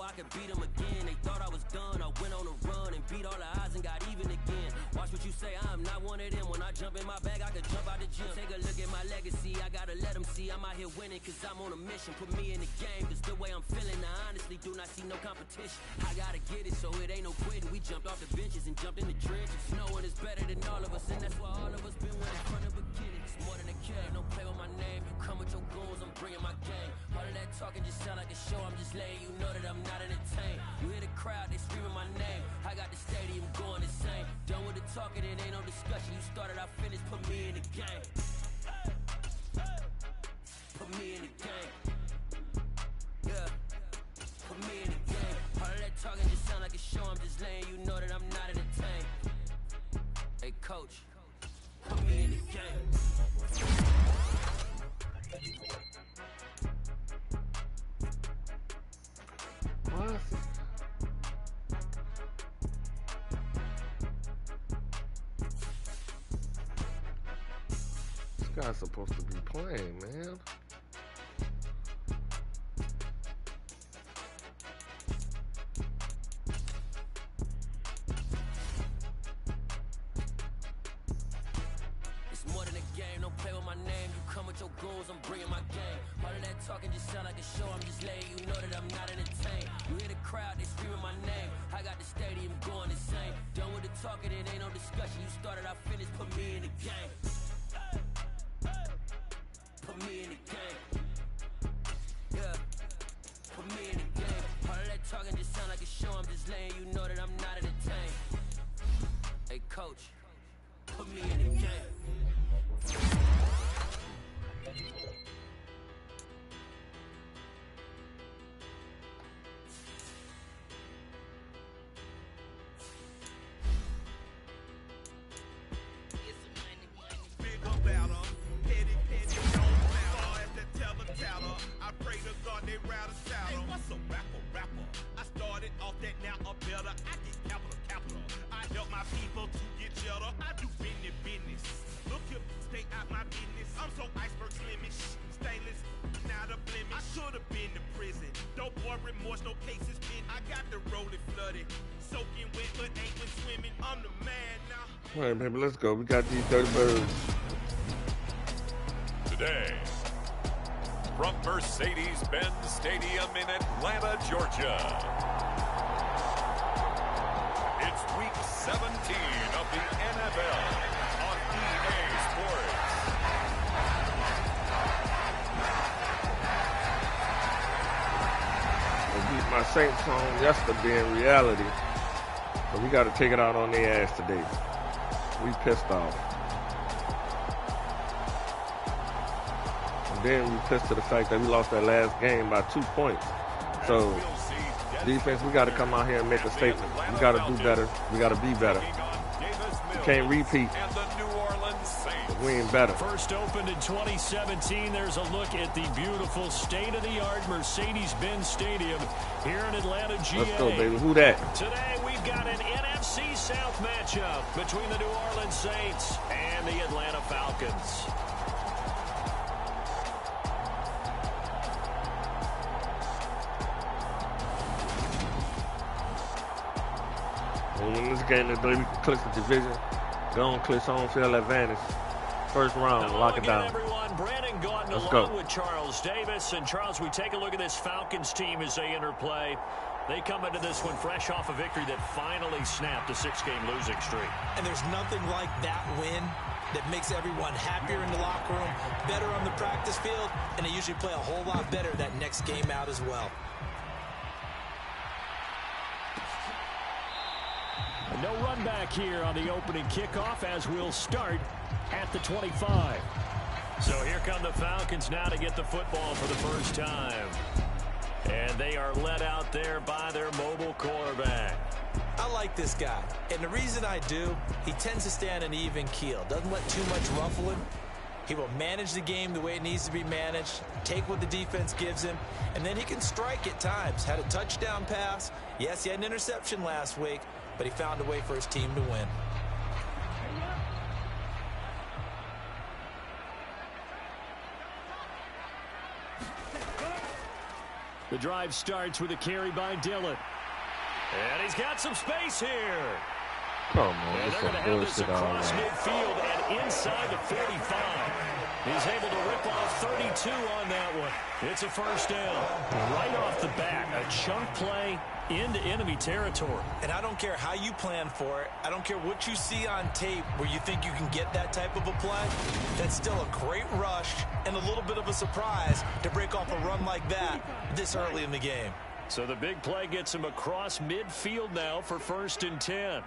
I could beat them again. They thought I was done, I went on a run and beat all the odds and got even again. Watch what you say, I'm not one of them. When I jump in my bag, I could jump out the gym. Take a look at my legacy, I gotta let them see I'm out here winning, cause I'm on a mission. Put me in the game, cause the way I'm feeling, I honestly do not see no competition. I gotta get it, so it ain't no quitting. We jumped off the benches and jumped in the trenches. No one is better than all of us, and that's why all of us been winning from the beginning. It's more than a kill, don't play with my name. You come with your goons, I'm bringing my game. All of that talking just sound like a show, I'm just letting you know that I'm not entertained. You hear the crowd, they screaming my name. I got the stadium going insane. Done with the talking, it ain't no discussion. You started, I finished, put me in the game. Put me in the game. Yeah. Put me in the game. All of that talking just sound like a show, I'm just letting you know that I'm not entertained. Hey coach, put me in the game. What? This guy's supposed to be playing, man. It's more than a game, don't play with my name. You come with your goons, I'm bringing my game. All of that talking just sound like a show, I'm just letting you know that I'm not entertained. You hear the crowd, they screaming my name. I got the stadium going insane. Done with the talking, it ain't no discussion. You started, I finished, put me in the game. Put me in the game. Yeah. Put me in the game. All of that talking just sound like a show, I'm just letting you know that I'm not entertained. Hey coach, put me in the game. I pray to God they rather saddle. Hey, what's a rapper? I started off that, now I'm better. I get capital. I help my people to get cheddar. I do business. Look here, stay out my business. I'm so iceberg slimish, stainless, not a blemish. I should have been to prison. No boy remorse, no cases pinned. I got the rolling flooded, soaking wet, but ain't been swimming. I'm the man now. All right, baby, let's go. We got these dirty birds. Today, from Mercedes-Benz Stadium in Atlanta, Georgia, it's Week 17 of the NFL on EA Sports. I beat my Saints home yesterday in reality, but we got to take it out on their ass today. We pissed off. Then we pissed to the fact that we lost that last game by 2 points. So, defense, we got to come out here and make a statement. We got to do better. We got to be better. We can't repeat. We ain't better. First opened in 2017. There's a look at the beautiful state-of-the-art Mercedes-Benz Stadium here in Atlanta, GA. Let's go, baby. Who that? Today, we've got an NFC South matchup between the New Orleans Saints and the Atlanta Falcons. When this game is we can click the division, go on, click home field advantage. First round, lock it down. Everyone, Brandon Gordon Let's along go. with Charles Davis. And Charles, we take a look at this Falcons team as they interplay. They come into this one fresh off a victory that finally snapped a 6-game losing streak. And there's nothing like that win that makes everyone happier in the locker room, better on the practice field, and they usually play a whole lot better that next game out as well. No run back here on the opening kickoff as we'll start at the 25. So here come the Falcons now to get the football for the first time. And they are led out there by their mobile quarterback. I like this guy, and the reason I do, he tends to stay on an even keel. Doesn't let too much ruffle him. He will manage the game the way it needs to be managed, take what the defense gives him, and then he can strike at times. Had a touchdown pass. Yes, he had an interception last week, but he found a way for his team to win. The drive starts with a carry by Dillon. And he's got some space here. Come on, And they're going to have this across midfield and inside the 45. He's able to rip off 32 on that one. It's a first down. Right off the bat, a chunk play into enemy territory. And I don't care how you plan for it. I don't care what you see on tape where you think you can get that type of a play. That's still a great rush and a little bit of a surprise to break off a run like that this early in the game. So the big play gets him across midfield now for 1st and 10.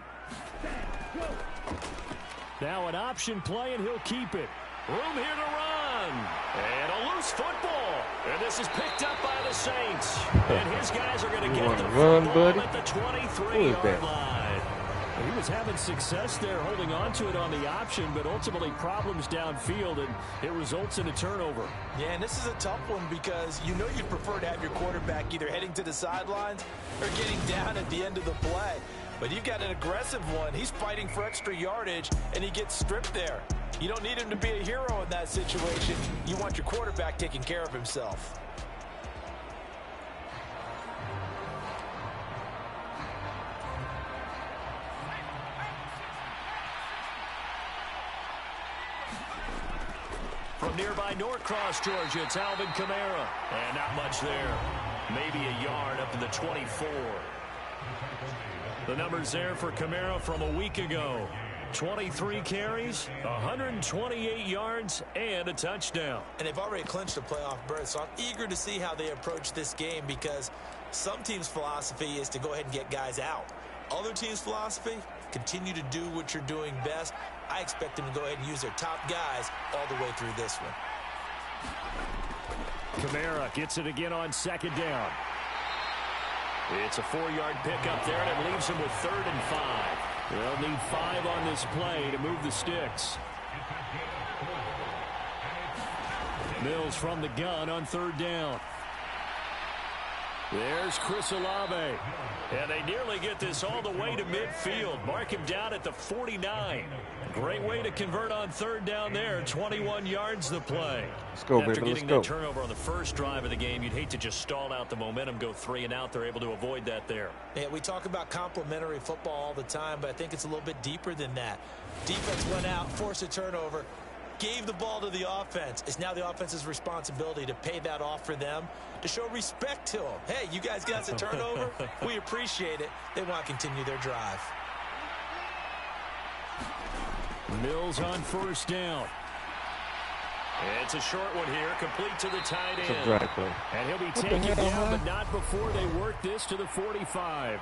Now an option play, and he'll keep it. Room here to run. And a loose football. And this is picked up by the Saints. And his guys are going to get the football at the 23-yard line. He was having success there holding on to it on the option, but ultimately problems downfield, and it results in a turnover. Yeah, and this is a tough one because you know you'd prefer to have your quarterback either heading to the sidelines or getting down at the end of the play. But you've got an aggressive one. He's fighting for extra yardage, and he gets stripped there. You don't need him to be a hero in that situation. You want your quarterback taking care of himself. From nearby Norcross, Georgia, it's Alvin Kamara. And not much there. Maybe a yard up to the 24. The numbers there for Kamara from a week ago. 23 carries, 128 yards, and a touchdown. And they've already clinched a playoff berth, so I'm eager to see how they approach this game because some teams' philosophy is to go ahead and get guys out. Other teams' philosophy, continue to do what you're doing best. I expect them to go ahead and use their top guys all the way through this one. Kamara gets it again on 2nd down. It's a 4-yard pickup there, and it leaves him with 3rd and 5. They'll need 5 on this play to move the sticks. Mills from the gun on 3rd down. There's Chris Olave. And they nearly get this all the way to midfield. Mark him down at the 49. Great way to convert on 3rd down there. 21 yards the play. Let's go, After baby. getting that turnover on the first drive of the game, you'd hate to just stall out the momentum, go 3 and out. They're able to avoid that there. Yeah, we talk about complementary football all the time, but I think it's a little bit deeper than that. Defense went out, forced a turnover, gave the ball to the offense. It's now the offense's responsibility to pay that off for them, to show respect to them. Hey, you guys got the turnover. We appreciate it. They want to continue their drive. Mills on 1st down. It's a short one here, complete to the tight end. And he'll be taken down, but not before they work this to the 45.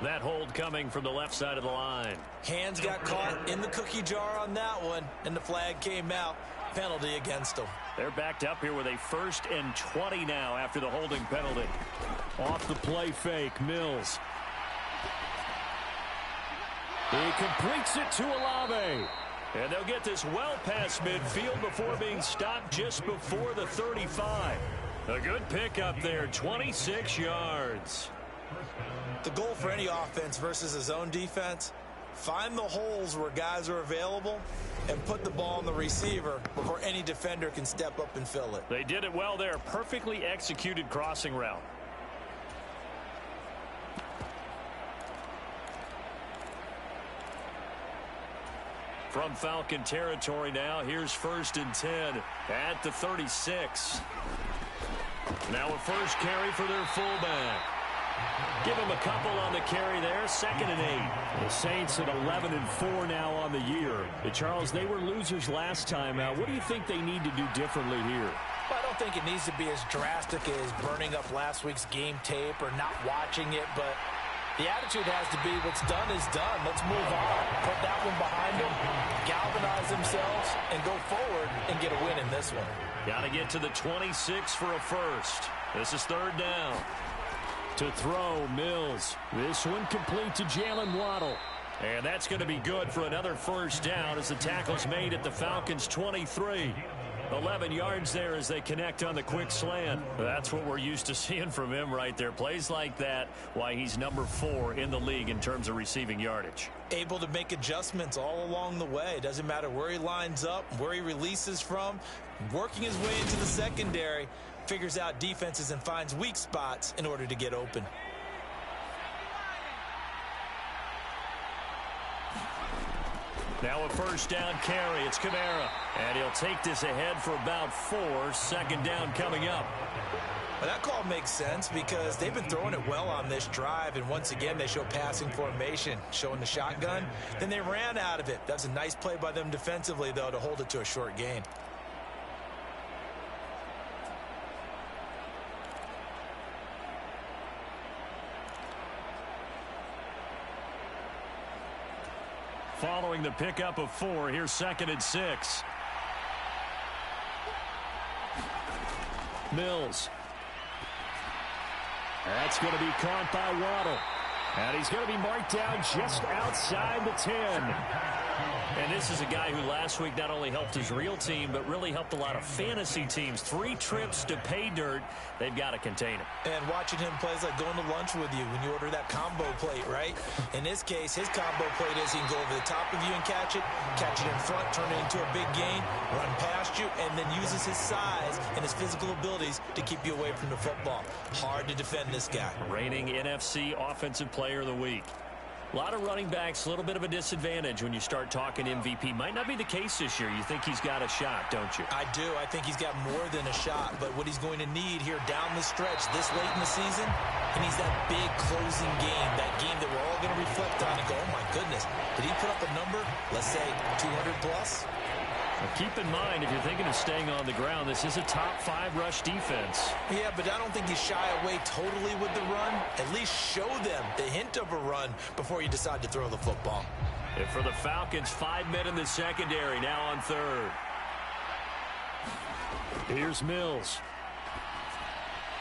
That hold coming from the left side of the line. Hands got caught in the cookie jar on that one, and the flag came out. Penalty against them. They're backed up here with a 1st and 20 now after the holding penalty. Off the play fake, Mills. He completes it to Olave. And they'll get this well past midfield before being stopped just before the 35. A good pickup there, 26 yards. The goal for any offense versus a zone defense, find the holes where guys are available and put the ball on the receiver before any defender can step up and fill it. They did it well there. Perfectly executed crossing route. From Falcon territory now, here's 1st and 10 at the 36. Now a first carry for their fullback. Give him a couple on the carry there. 2nd and 8. The Saints at 11-4 now on the year. Charles, they were losers last time out. What do you think they need to do differently here? Well, I don't think it needs to be as drastic as burning up last week's game tape or not watching it, but the attitude has to be what's done is done. Let's move on. Put that one behind them, galvanize themselves, and go forward and get a win in this one. Got to get to the 26 for a first. This is 3rd down. To throw, Mills. This one complete to Jalen Waddle. And that's going to be good for another 1st down as the tackle's made at the Falcons' 23. 11 yards there as they connect on the quick slant. That's what we're used to seeing from him right there. Plays like that, why he's number 4 in the league in terms of receiving yardage. Able to make adjustments all along the way. Doesn't matter where he lines up, where he releases from. Working his way into the secondary, figures out defenses and finds weak spots in order to get open. Now a first down carry. It's Kamara. And he'll take this ahead for about 4. Second down coming up. Well, that call makes sense because they've been throwing it well on this drive. And once again, they show passing formation, showing the shotgun. Then they ran out of it. That's a nice play by them defensively, though, to hold it to a short gain. Following the pickup of 4, here's 2nd and 6. Mills. That's going to be caught by Waddle. And he's going to be marked down just outside the 10. And this is a guy who last week not only helped his real team, but really helped a lot of fantasy teams. 3 trips to pay dirt. They've got to contain him. And watching him play is like going to lunch with you when you order that combo plate, right? In this case, his combo plate is he can go over the top of you and catch it in front, turn it into a big gain, run past you, and then uses his size and his physical abilities to keep you away from the football. Hard to defend this guy. Reigning NFC Offensive Player of the Week. A lot of running backs, a little bit of a disadvantage when you start talking MVP. Might not be the case this year. You think he's got a shot, don't you? I do. I think he's got more than a shot. But what he's going to need here down the stretch this late in the season, he needs that big closing game, that game that we're all going to reflect on and go, oh, my goodness, did he put up a number, let's say 200 plus? Well, keep in mind, if you're thinking of staying on the ground, this is a top 5 rush defense. Yeah, but I don't think you shy away totally with the run. At least show them the hint of a run before you decide to throw the football. And for the Falcons, 5 men in the secondary, now on 3rd. Here's Mills.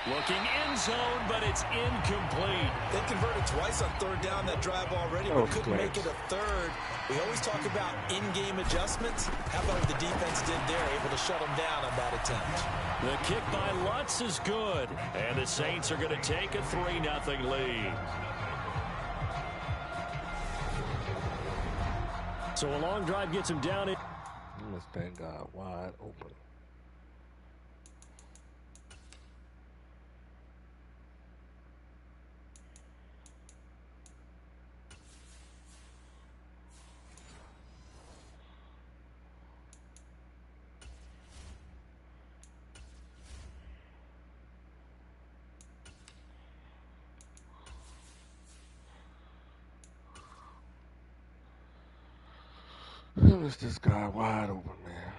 Looking end zone, but it's incomplete. They converted twice on 3rd down that drive already, but couldn't make it a 3rd. We always talk about in-game adjustments. How about what the defense did there, able to shut them down on that attempt? The kick by Lutz is good, and the Saints are going to take a 3-0 lead. So a long drive gets him down. This thing got wide open. Who is this guy wide open, man?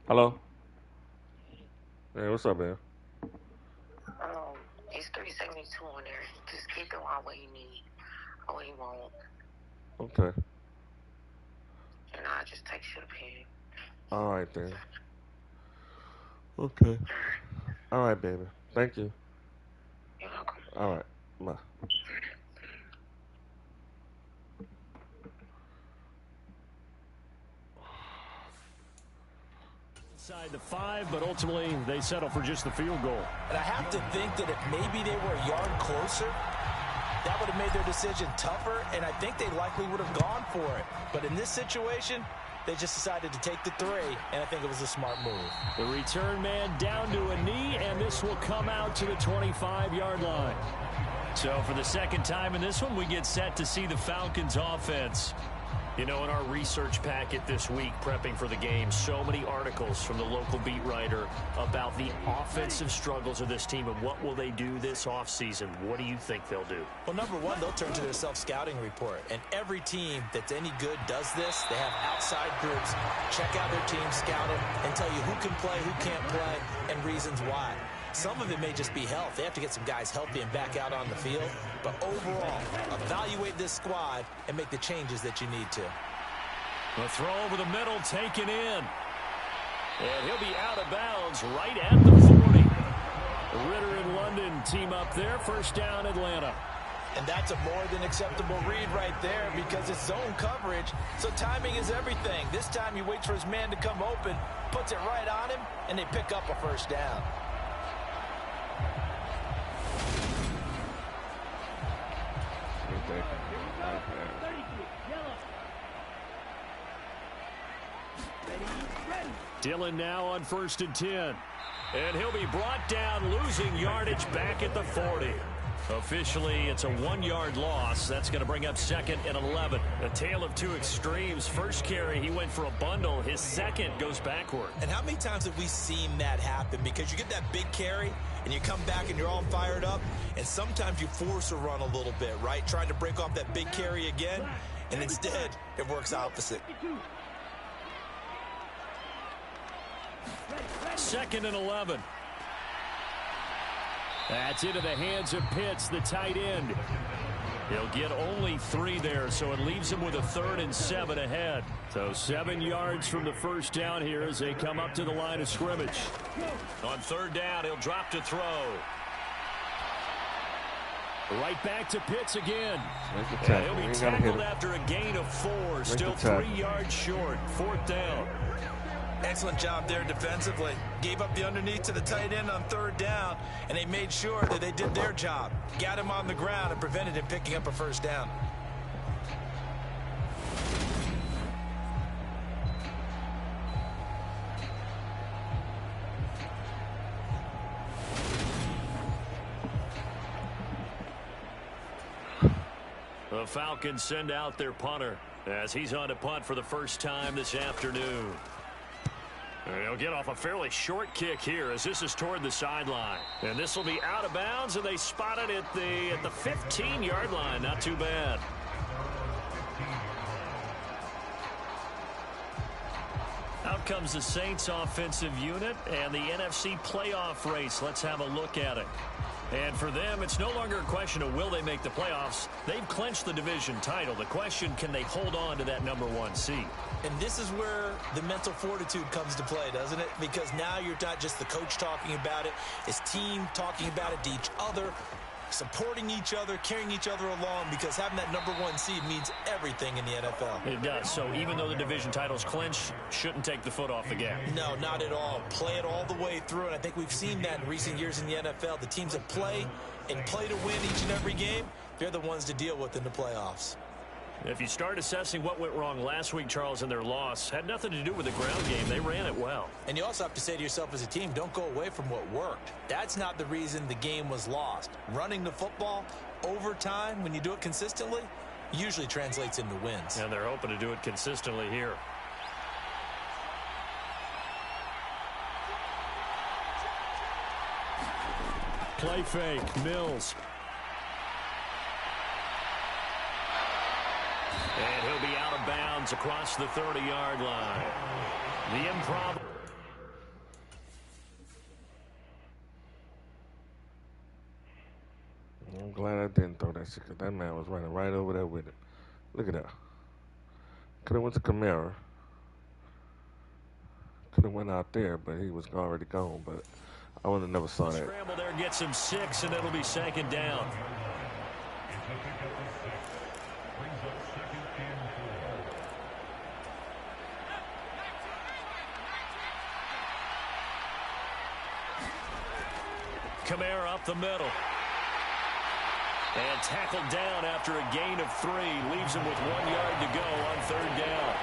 Hello? Hey, what's up, man? It's 372 on there. Just keep it one way you need. Or you won't. Okay. And I'll just take you to the pin. All right, then. Okay. All right, baby. Thank you. You're welcome. All right. Bye. Inside the 5, but ultimately they settle for just the field goal. And I have to think that if maybe they were a yard closer, that would have made their decision tougher, and I think they likely would have gone for it. But in this situation, they just decided to take the 3, and I think it was a smart move. The return man down to a knee, and this will come out to the 25-yard line. So for the second time in this one, we get set to see the Falcons offense. You know, in our research packet this week, prepping for the game, so many articles from the local beat writer about the offensive struggles of this team and what will they do this offseason. What do you think they'll do? Well, number one, they'll turn to their self-scouting report. And every team that's any good does this. They have outside groups, check out their team, scout them, and tell you who can play, who can't play, and reasons why. Some of it may just be health. They have to get some guys healthy and back out on the field. But overall, evaluate this squad and make the changes that you need to. The throw over the middle taken in. And he'll be out of bounds right at the 40. Ritter and London team up there. First down, Atlanta. And that's a more than acceptable read right there because it's zone coverage, so timing is everything. This time he waits for his man to come open, puts it right on him, and they pick up a first down. Dillon now on 1st and 10. And he'll be brought down, losing yardage back at the 40. Officially, it's a 1-yard loss. That's going to bring up 2nd and 11. A tale of two extremes. First carry, he went for a bundle. His second goes backward. And how many times have we seen that happen? Because you get that big carry, and you come back and you're all fired up, and sometimes you force a run a little bit, right? Trying to break off that big carry again, and instead, it works opposite. 2nd and 11. That's into the hands of Pitts, the tight end. He'll get only 3 there, so it leaves him with a 3rd and 7 ahead. So 7 yards from the first down here as they come up to the line of scrimmage. On 3rd down, he'll drop to throw. Right back to Pitts again. And he'll be tackled after a gain of 4. Still 3 yards short. 4th down. Excellent job there defensively. Gave up the underneath to the tight end on 3rd down, and they made sure that they did their job. Got him on the ground and prevented him picking up a first down. The Falcons send out their punter as he's on to punt for the first time this afternoon. He'll get off a fairly short kick here as this is toward the sideline. And this will be out of bounds, and they spot it at the 15-yard line. Not too bad. Out comes the Saints offensive unit and the NFC playoff race. Let's have a look at it. And for them, it's no longer a question of will they make the playoffs. They've clinched the division title. The question, can they hold on to that #1 seed? And this is where the mental fortitude comes to play, doesn't it? Because now you're not just the coach talking about it. It's team talking about it to each other, supporting each other, carrying each other along, because having that #1 seed means everything in the NFL. It does. So even though the division title's clinched, shouldn't take the foot off the gas. No, not at all. Play it all the way through, and I think we've seen that in recent years in the NFL. The teams that play and play to win each and every game, they're the ones to deal with in the playoffs. If you start assessing what went wrong last week, Charles, in their loss, had nothing to do with the ground game. They ran it well. And you also have to say to yourself as a team, don't go away from what worked. That's not the reason the game was lost. Running the football over time, when you do it consistently, usually translates into wins. And they're hoping to do it consistently here. Play fake, Mills. And he'll be out of bounds across the 30-yard line. The improv. I'm glad I didn't throw that shit, because that man was running right over there with it. Look at that. Could have went to Kamara. Could have went out there, but he was already gone. But I would have never saw that. Scramble there gets him 6, and it'll be 2nd down. Kamara up the middle. And tackled down after a gain of 3. Leaves him with 1 yard to go on 3rd down.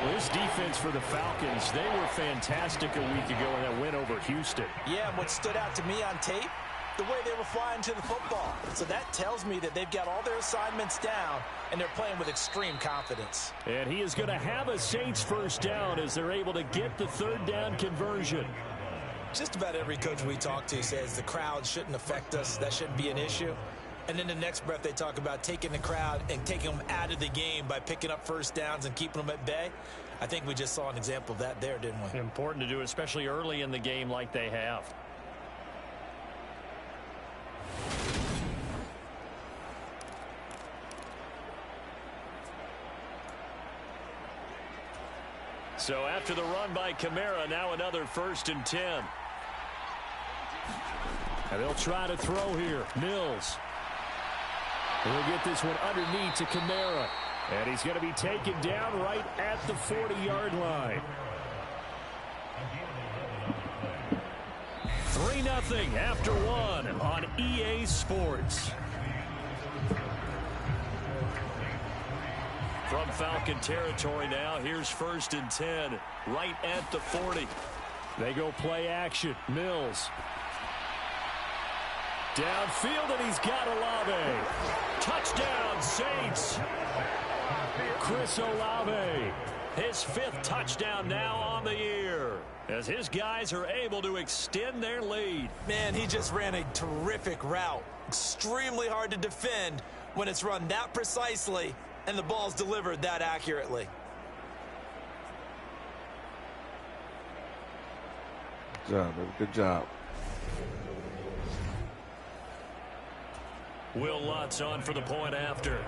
Well, this defense for the Falcons, they were fantastic a week ago in that win over Houston. Yeah, and what stood out to me on tape, the way they were flying to the football. So that tells me that they've got all their assignments down, and they're playing with extreme confidence. And he is going to have a Saints first down as they're able to get the 3rd down conversion. Just about every coach we talk to says the crowd shouldn't affect us. That shouldn't be an issue. And in the next breath, they talk about taking the crowd and taking them out of the game by picking up first downs and keeping them at bay. I think we just saw an example of that there, didn't we? Important to do, especially early in the game like they have. So after the run by Kamara, now another 1st and 10. And they'll try to throw here. Mills. We'll get this one underneath to Kamara. And he's going to be taken down right at the 40-yard line. 3-0 after 1 on EA Sports. From Falcon territory now, here's 1st and 10, right at the 40. They go play action. Mills. Downfield, and he's got Olave. Touchdown, Saints. Chris Olave, his 5th touchdown now on the year, as his guys are able to extend their lead. Man, he just ran a terrific route. Extremely hard to defend when it's run that precisely and the ball's delivered that accurately. Good job, man. Good job. Will Lutz on for the point after.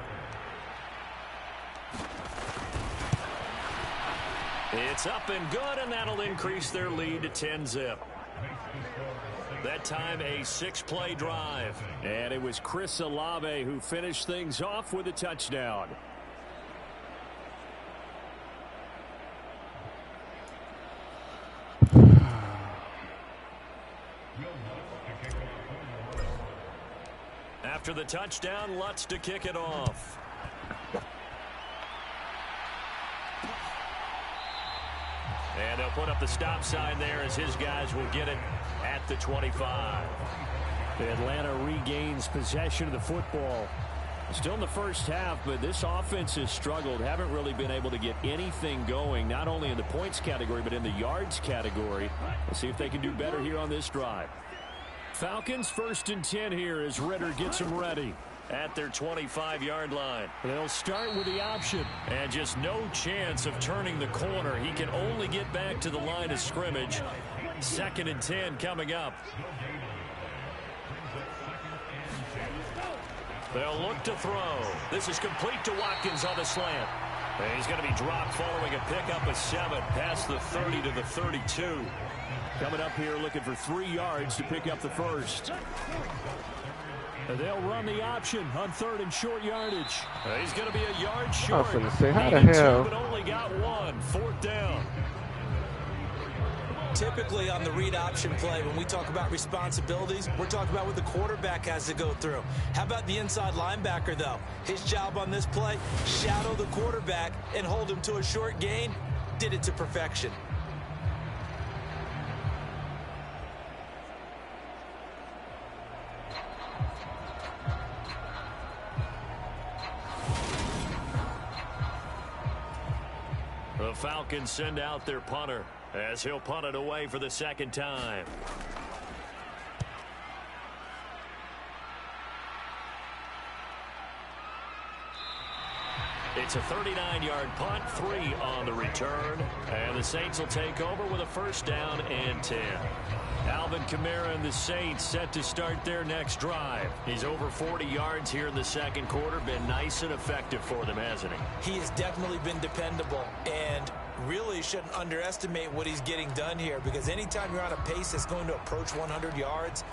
It's up and good, and that'll increase their lead to 10-zip. That time a 6-play drive. And it was Chris Olave who finished things off with a touchdown. After the touchdown, Lutz to kick it off. And they'll put up the stop sign there as his guys will get it at the 25. Atlanta regains possession of the football. Still in the first half, but this offense has struggled. Haven't really been able to get anything going, not only in the points category, but in the yards category. We'll see if they can do better here on this drive. Falcons 1st and 10 here as Ritter gets them ready at their 25-yard line. They'll start with the option, and just no chance of turning the corner. He can only get back to the line of scrimmage. 2nd and 10 coming up. They'll look to throw. This is complete to Watkins on the slant. And he's going to be dropped following a pickup of 7 past the 30 to the 32. Coming up here looking for 3 yards to pick up the first. And they'll run the option on 3rd and short yardage. He's going to be a yard short. I was going to say, how the hell? But only got 1. 4th down. Typically on the read option play, when we talk about responsibilities, we're talking about what the quarterback has to go through. How about the inside linebacker, though? His job on this play, shadow the quarterback and hold him to a short gain. Did it to perfection. The Falcons send out their punter as he'll punt it away for the 2nd time. It's a 39-yard punt, 3 on the return, and the Saints will take over with a 1st down and 10. Alvin Kamara and the Saints set to start their next drive. He's over 40 yards here in the 2nd quarter. Been nice and effective for them, hasn't he? He has definitely been dependable, and really shouldn't underestimate what he's getting done here, because anytime you're on a pace that's going to approach 100 yards,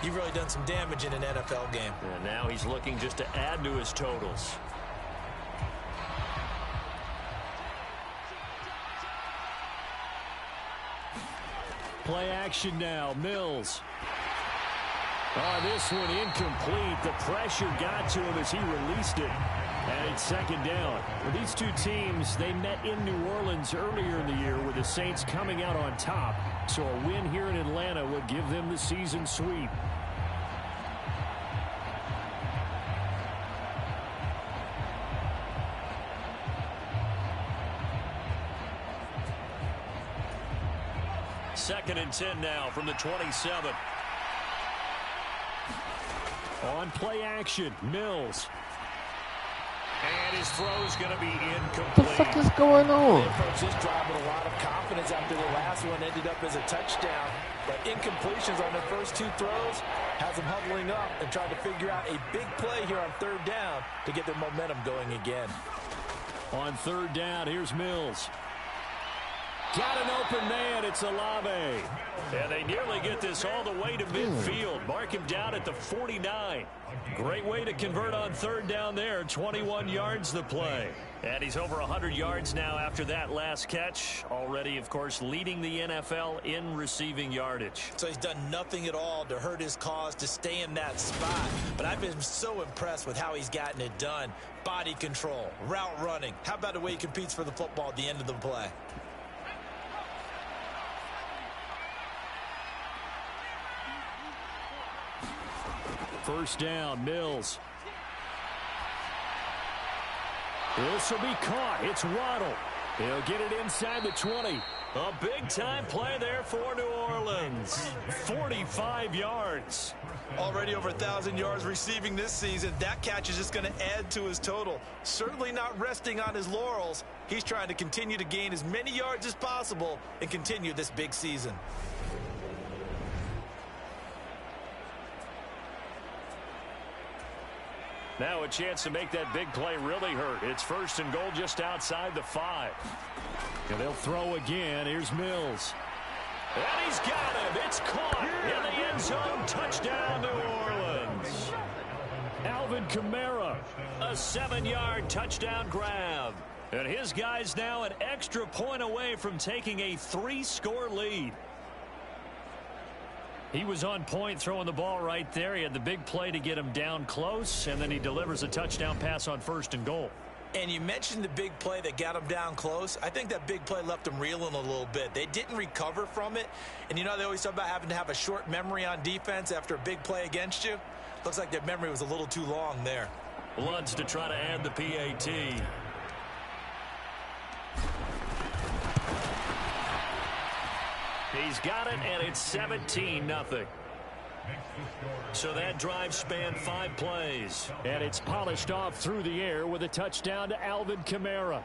you've really done some damage in an NFL game. And now he's looking just to add to his totals. Play action now. Mills. Oh, this one incomplete. The pressure got to him as he released it. And it's 2nd down. Well, these two teams, they met in New Orleans earlier in the year with the Saints coming out on top. So a win here in Atlanta would give them the season sweep. Second and 10 now from the 27. On play action, Mills. And his throw's going to be incomplete. What the fuck is going on? They approached this drive with a lot of confidence after the last one ended up as a touchdown. But incompletions on their first 2 throws has them huddling up and trying to figure out a big play here on 3rd down to get their momentum going again. On 3rd down, here's Mills. Got an open man. It's Olave. And they nearly get this all the way to midfield. Mark him down at the 49. Great way to convert on third down there. 21 yards the play. And he's over 100 yards now after that last catch. Already, of course, leading the NFL in receiving yardage. So he's done nothing at all to hurt his cause, to stay in that spot. But I've been so impressed with how he's gotten it done. Body control, route running. How about the way he competes for the football at the end of the play? First down, Mills. This will be caught. It's Waddle. He'll get it inside the 20. A big-time play there for New Orleans. 45 yards. Already over 1,000 yards receiving this season. That catch is just going to add to his total. Certainly not resting on his laurels. He's trying to continue to gain as many yards as possible and continue this big season. Now a chance to make that big play really hurt. It's first and goal just outside the 5. And they'll throw again. Here's Mills. And he's got him. It's caught in the end zone. Touchdown, New Orleans. Alvin Kamara, a 7-yard touchdown grab. And his guy's now an extra point away from taking a 3-score lead. He was on point throwing the ball right there. He had the big play to get him down close, and then he delivers a touchdown pass on first and goal. And you mentioned the big play that got him down close. I think that big play left him reeling a little bit. They didn't recover from it. And you know, they always talk about having to have a short memory on defense after a big play against you. Looks like their memory was a little too long there. Lutz to try to add the PAT. He's got it, and it's 17-0. So that drive spanned 5 plays. And it's polished off through the air with a touchdown to Alvin Kamara.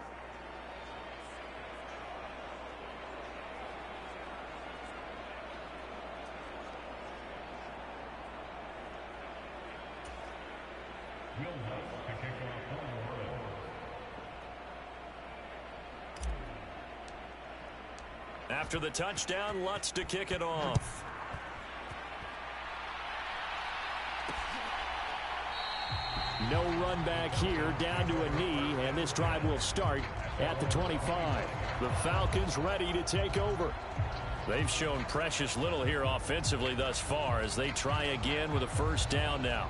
After the touchdown, Lutz to kick it off. No run back here, down to a knee, and this drive will start at the 25. The Falcons ready to take over. They've shown precious little here offensively thus far as they try again with a first down now.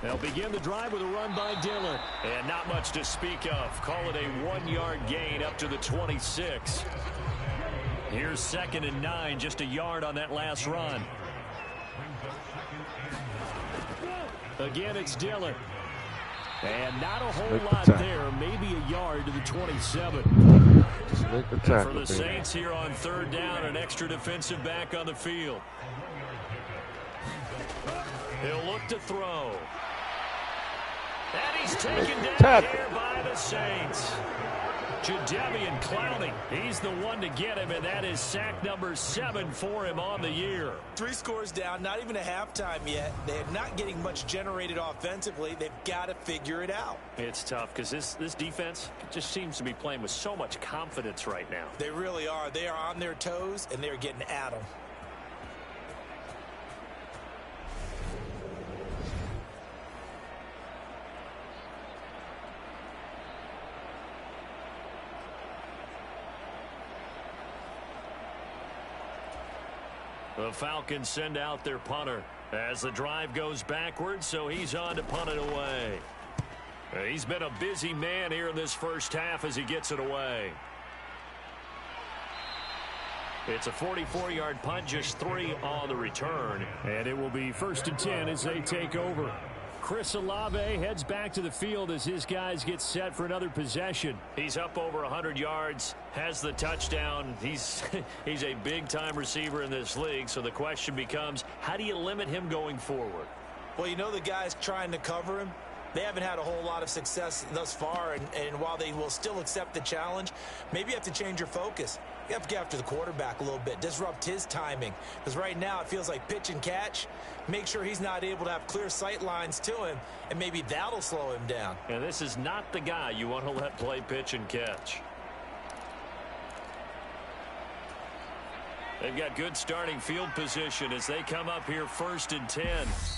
They'll begin the drive with a run by Dillon. And not much to speak of. Call it a 1-yard gain up to the 26. Here's 2nd and 9, just a yard on that last run. Again, it's Dillon. And not a whole lot there. Maybe a yard to the 27. Just make the tackle. For the Saints here on third down, an extra defensive back on the field. He'll look to throw. And he's taken down here by the Saints. Jadeveon Clowney, he's the one to get him, and that is sack number 7 for him on the year. 3 scores down, not even a halftime yet. They're not getting much generated offensively. They've got to figure it out. It's tough because this defense just seems to be playing with so much confidence right now. They really are. They are on their toes, and they're getting at them. The Falcons send out their punter as the drive goes backwards, so he's on to punt it away. He's been a busy man here in this first half as he gets it away. It's a 44-yard punt, just 3 on the return. And it will be 1st and 10 as they take over. Chris Olave heads back to the field as his guys get set for another possession. He's up over 100 yards, has the touchdown. He's a big-time receiver in this league, so the question becomes, how do you limit him going forward? Well, you know the guy's trying to cover him. They haven't had a whole lot of success thus far, and while they will still accept the challenge, maybe you have to change your focus. You have to get after the quarterback a little bit, disrupt his timing. Because right now it feels like pitch and catch. Make sure he's not able to have clear sight lines to him, and maybe that'll slow him down. And this is not the guy you want to let play pitch and catch. They've got good starting field position as they come up here 1st and 10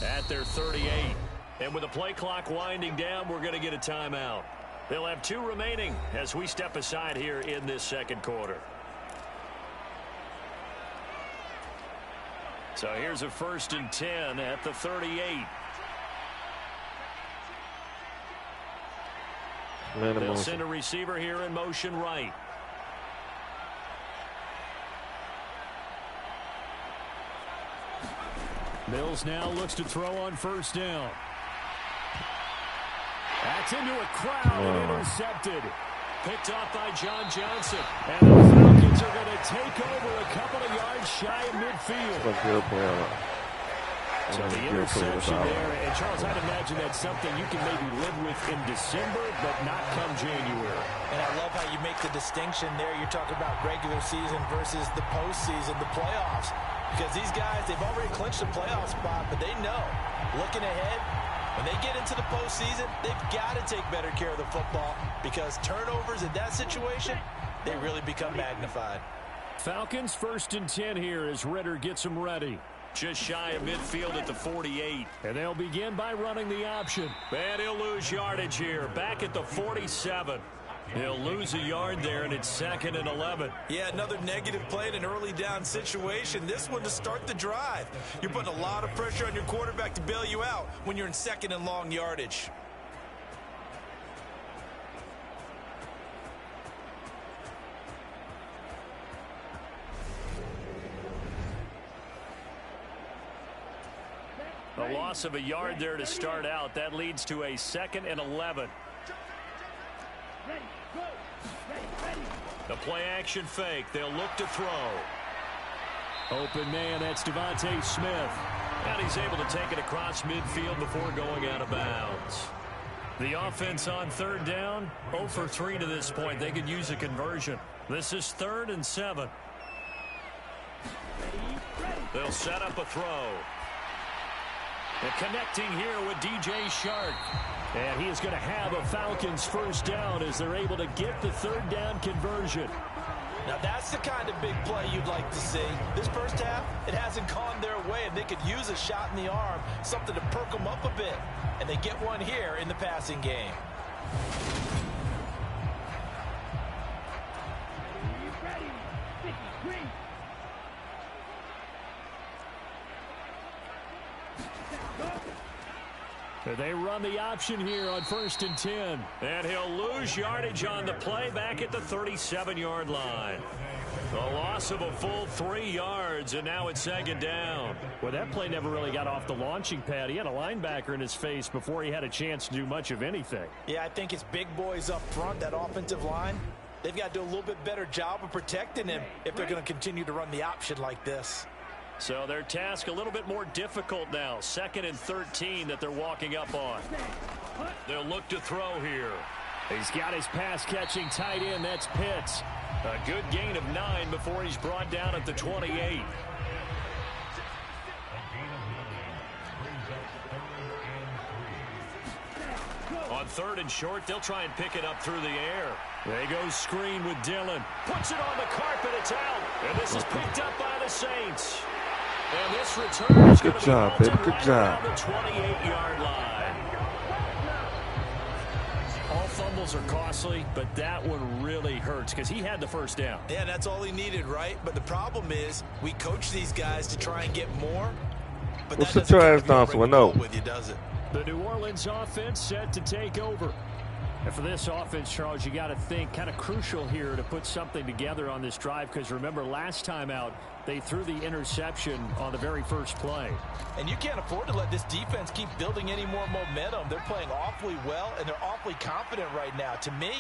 at their 38. And with the play clock winding down, we're going to get a timeout. They'll have 2 remaining as we step aside here in this second quarter. So here's a 1st and 10 at the 38. They'll send a receiver here in motion right. Mills now looks to throw on 1st down. That's into a crowd and intercepted. Picked off by John Johnson. And the Falcons are going to take over a couple of yards shy of midfield. So the interception there. And Charles, I'd imagine that's something you can maybe live with in December, but not come January. And I love how you make the distinction there. You're talking about regular season versus the postseason, the playoffs. Because these guys, they've already clinched a playoff spot, but they know, looking ahead, when they get into the postseason, they've got to take better care of the football because turnovers in that situation, they really become magnified. Falcons 1st and 10 here as Ritter gets them ready. Just shy of midfield at the 48. And they'll begin by running the option. And he'll lose yardage here. Back at the 47. He'll lose a yard there, and it's 2nd and 11. Yeah, another negative play in an early down situation. This one to start the drive. You're putting a lot of pressure on your quarterback to bail you out when you're in 2nd and long yardage. A loss of a yard there to start out. That leads to a 2nd and 11. The play action fake. They'll look to throw. Open man, that's Devontae Smith. And he's able to take it across midfield before going out of bounds. The offense on 3rd down, 0 for 3 to this point. They could use a conversion. This is 3rd and 7. They'll set up a throw. And connecting here with DJ Shark. And he is going to have a Falcons 1st down as they're able to get the 3rd down conversion. Now that's the kind of big play you'd like to see. This first half, it hasn't gone their way, and they could use a shot in the arm, something to perk them up a bit. And they get one here in the passing game. They run the option here on 1st and 10. And he'll lose yardage on the play back at the 37-yard line. The loss of a full 3 yards, and now it's 2nd down. Well, that play never really got off the launching pad. He had a linebacker in his face before he had a chance to do much of anything. Yeah, I think it's big boys up front, that offensive line. They've got to do a little bit better job of protecting him if they're going to continue to run the option like this. So their task a little bit more difficult now. 2nd and 13 that they're walking up on. They'll look to throw here. He's got his pass-catching tight end. That's Pitts. A good gain of 9 before he's brought down at the 28. On 3rd and short, they'll try and pick it up through the air. They go screen with Dillon. Puts it on the carpet. It's out. And this is picked up by the Saints. And this return is going to be halted right around the 28-yard line. All fumbles are costly, but that one really hurts because he had the 1st down. Yeah, that's all he needed, right? But the problem is we coach these guys to try and get more. But we'll sit your ass down so I know. With you, does it? The New Orleans offense set to take over. And for this offense, Charles, you got to think kind of crucial here to put something together on this drive because remember last time out, they threw the interception on the very first play. And you can't afford to let this defense keep building any more momentum. They're playing awfully well, and they're awfully confident right now. To me,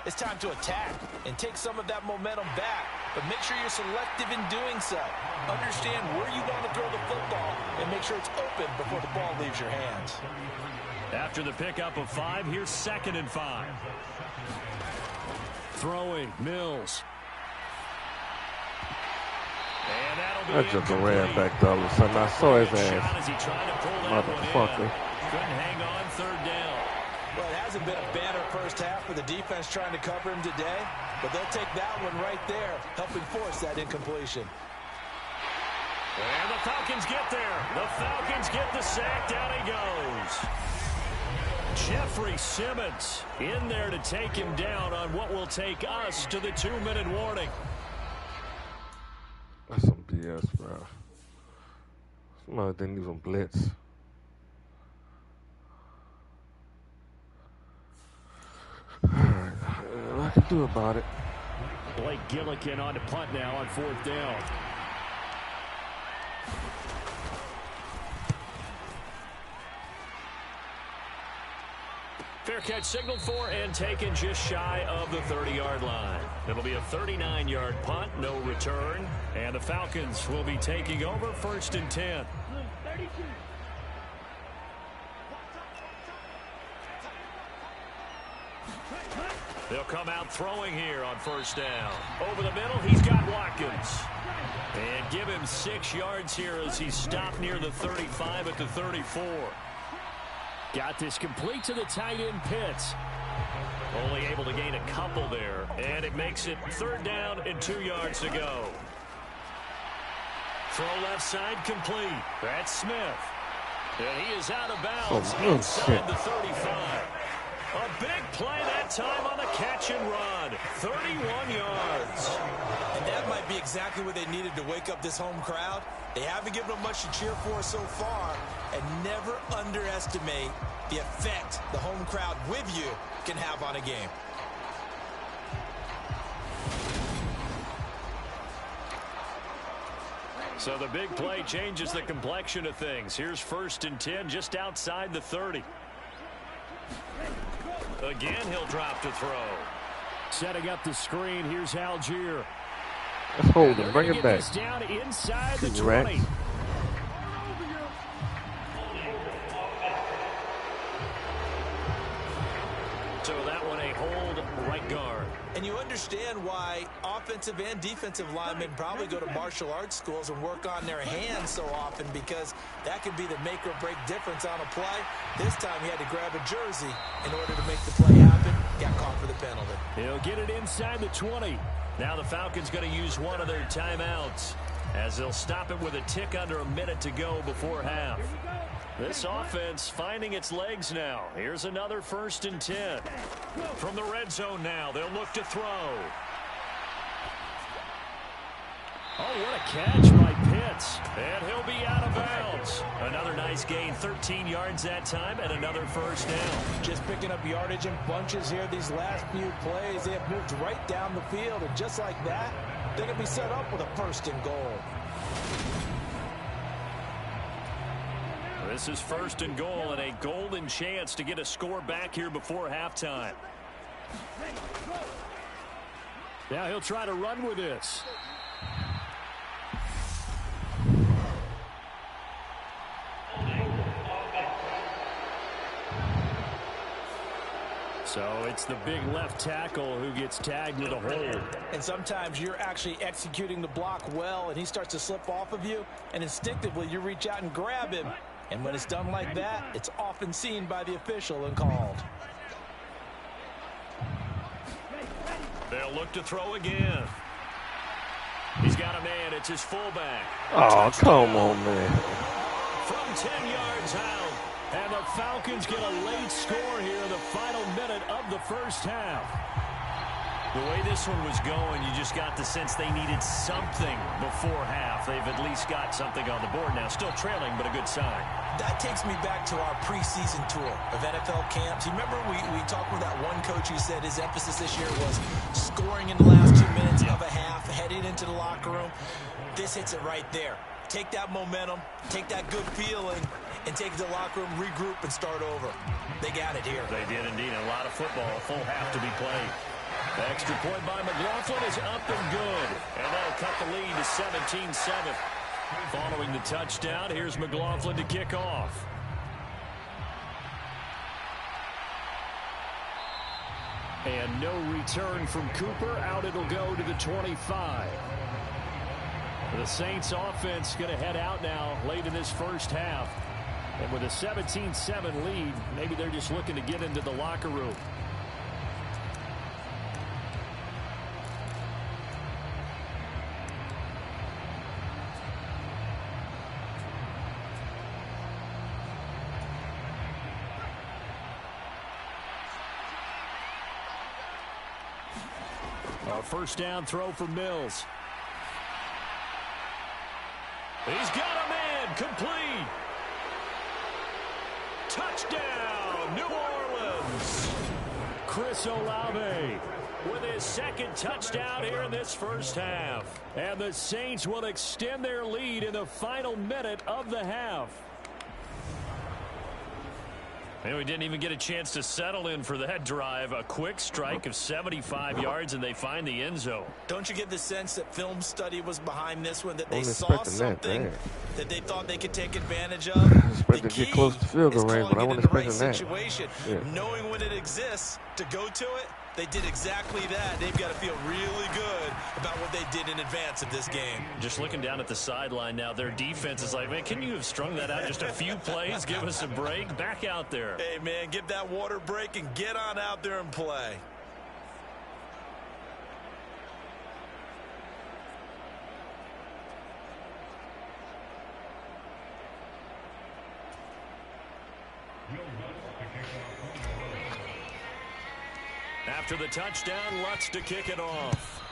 It's time to attack and take some of that momentum back, but make sure you're selective in doing so. Understand where you want to throw the football and make sure it's open before the ball leaves your hands. After the pickup of 5, here's 2nd and 5. Throwing, Mills. And that'll be I just ran back to all of a sudden. I saw his ass. Motherfucker. Couldn't hang on, 3rd down. Well, it hasn't been a banner first half for the defense trying to cover him today, but they'll take that one right there, helping force that incompletion. And the Falcons get there. The Falcons get the sack. Down he goes. Jeffrey Simmons in there to take him down on what will take us to the 2-minute warning. That's some BS, bro. Somebody didn't even blitz. Alright, what I can do about it. Blake Gillikin on to punt now on 4th down. Fair catch signaled for and taken just shy of the 30-yard line. It'll be a 39-yard punt, no return. And the Falcons will be taking over 1st and 10. They'll come out throwing here on 1st down. Over the middle, he's got Watkins. And give him 6 yards here as he's stopped near the 35 at the 34. Got this complete to the tight end Pitts. Only able to gain a couple there. And it makes it 3rd down and 2 yards to go. Throw left side complete. That's Smith. And he is out of bounds inside the 35. A big play that time on the catch and run. 31 yards. And that might be exactly what they needed to wake up this home crowd. They haven't given them much to cheer for so far. And never underestimate the effect the home crowd with you can have on a game. So the big play changes the complexion of things. Here's 1st and 10 just outside the 30. Again, he'll drop to throw. Setting up the screen. Here's Algier. Let's hold him. Bring it back. Down inside the 20. So that one a hold right guard. And you understand why offensive and defensive linemen probably go to martial arts schools and work on their hands so often, because that can be the make or break difference on a play. This time he had to grab a jersey in order to make the play happen. Got caught for the penalty. He'll get it inside the 20. Now the Falcons going to use one of their timeouts as they'll stop it with a tick under a minute to go before half. This offense finding its legs now. Here's another 1st and 10. From the red zone now, they'll look to throw. Oh, what a catch by Pitts. And he'll be out of bounds. Another nice gain, 13 yards that time, and another 1st down. Just picking up yardage in bunches here these last few plays. They have moved right down the field, and just like that, they're going to be set up with a 1st and goal. This is 1st and goal and a golden chance to get a score back here before halftime. Now he'll try to run with this. So it's the big left tackle who gets tagged with a hold. And sometimes you're actually executing the block well, and he starts to slip off of you, and instinctively you reach out and grab him. And when it's done like that, it's often seen by the official and called. They'll look to throw again. He's got a man. It's his fullback. Oh, come on, man. From 10 yards out. And the Falcons get a late score here in the final minute of the 1st half. The way this one was going, you just got the sense they needed something before half. They've at least got something on the board now. Still trailing, but a good sign. That takes me back to our preseason tour of NFL camps. You remember we talked with that one coach who said his emphasis this year was scoring in the last 2 minutes of a half, heading into the locker room. This hits it right there. Take that momentum, take that good feeling, and take it to the locker room, regroup, and start over. They got it here. They did indeed. A lot of football, a full half to be played. Extra point by McLaughlin is up and good. And that'll cut the lead to 17-7. Following the touchdown, here's McLaughlin to kick off. And no return from Cooper. Out it'll go to the 25. The Saints offense going to head out now late in this first half. And with a 17-7 lead, maybe they're just looking to get into the locker room. First down throw for Mills. He's got a man, complete. Touchdown, New Orleans. Chris Olave with his second touchdown here in this first half. And the Saints will extend their lead in the final minute of the half. And we didn't even get a chance to settle in for that drive. A quick strike of 75 yards, and they find the end zone. Don't you get the sense that film study was behind this one, that they saw something that they thought they could take advantage of? I expect to get close to field goal range, but I wasn't expecting that. Situation. Yeah. Knowing when it exists to go to it, they did exactly that. They've got to feel really good about what they did in advance of this game. Just looking down at the sideline now, their defense is like, man, can you have strung that out just a few plays? Give us a break. Back out there. Hey, man, give that water break and get on out there and play. After the touchdown, Lutz to kick it off.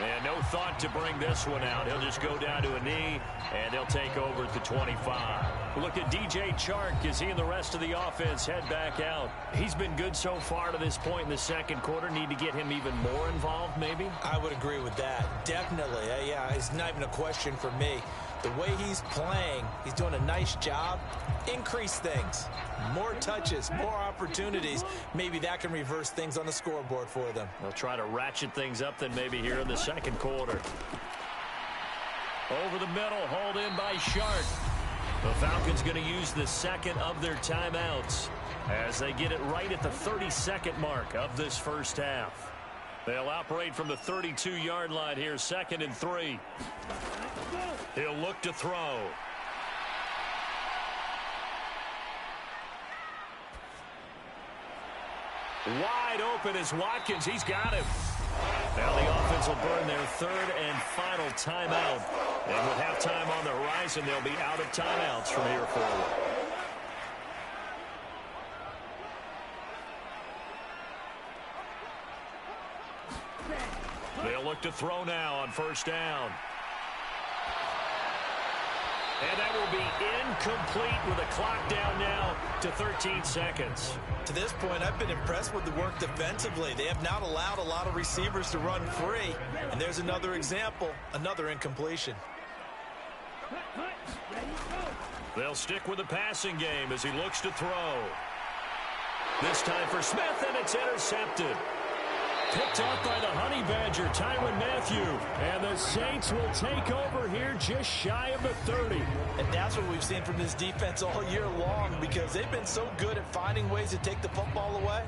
And no thought to bring this one out. He'll just go down to a knee, and they'll take over at the 25. Look at DJ Chark as he and the rest of the offense head back out. He's been good so far to this point in the second quarter. Need to get him even more involved, maybe? I would agree with that. Definitely. Yeah, it's not even a question for me. The way he's playing, he's doing a nice job. Increase things. More touches, more opportunities. Maybe that can reverse things on the scoreboard for them. They'll try to ratchet things up then maybe here in the second quarter. Over the middle, hauled in by Sharp. The Falcons going to use the second of their timeouts as they get it right at the 32nd mark of this first half. They'll operate from the 32-yard line here, 2nd and 3. He'll look to throw. Wide open is Watkins. He's got him. Now the offense will burn their 3rd and final timeout. And with halftime on the horizon, they'll be out of timeouts from here forward. They'll look to throw now on first down. And that will be incomplete with a clock down now to 13 seconds. To this point, I've been impressed with the work defensively. They have not allowed a lot of receivers to run free. And there's another example, another incompletion. They'll stick with the passing game as he looks to throw. This time for Smith, and it's intercepted. Picked off by the Honey Badger, Tyrann Mathieu. And the Saints will take over here just shy of the 30. And that's what we've seen from this defense all year long, because they've been so good at finding ways to take the football away.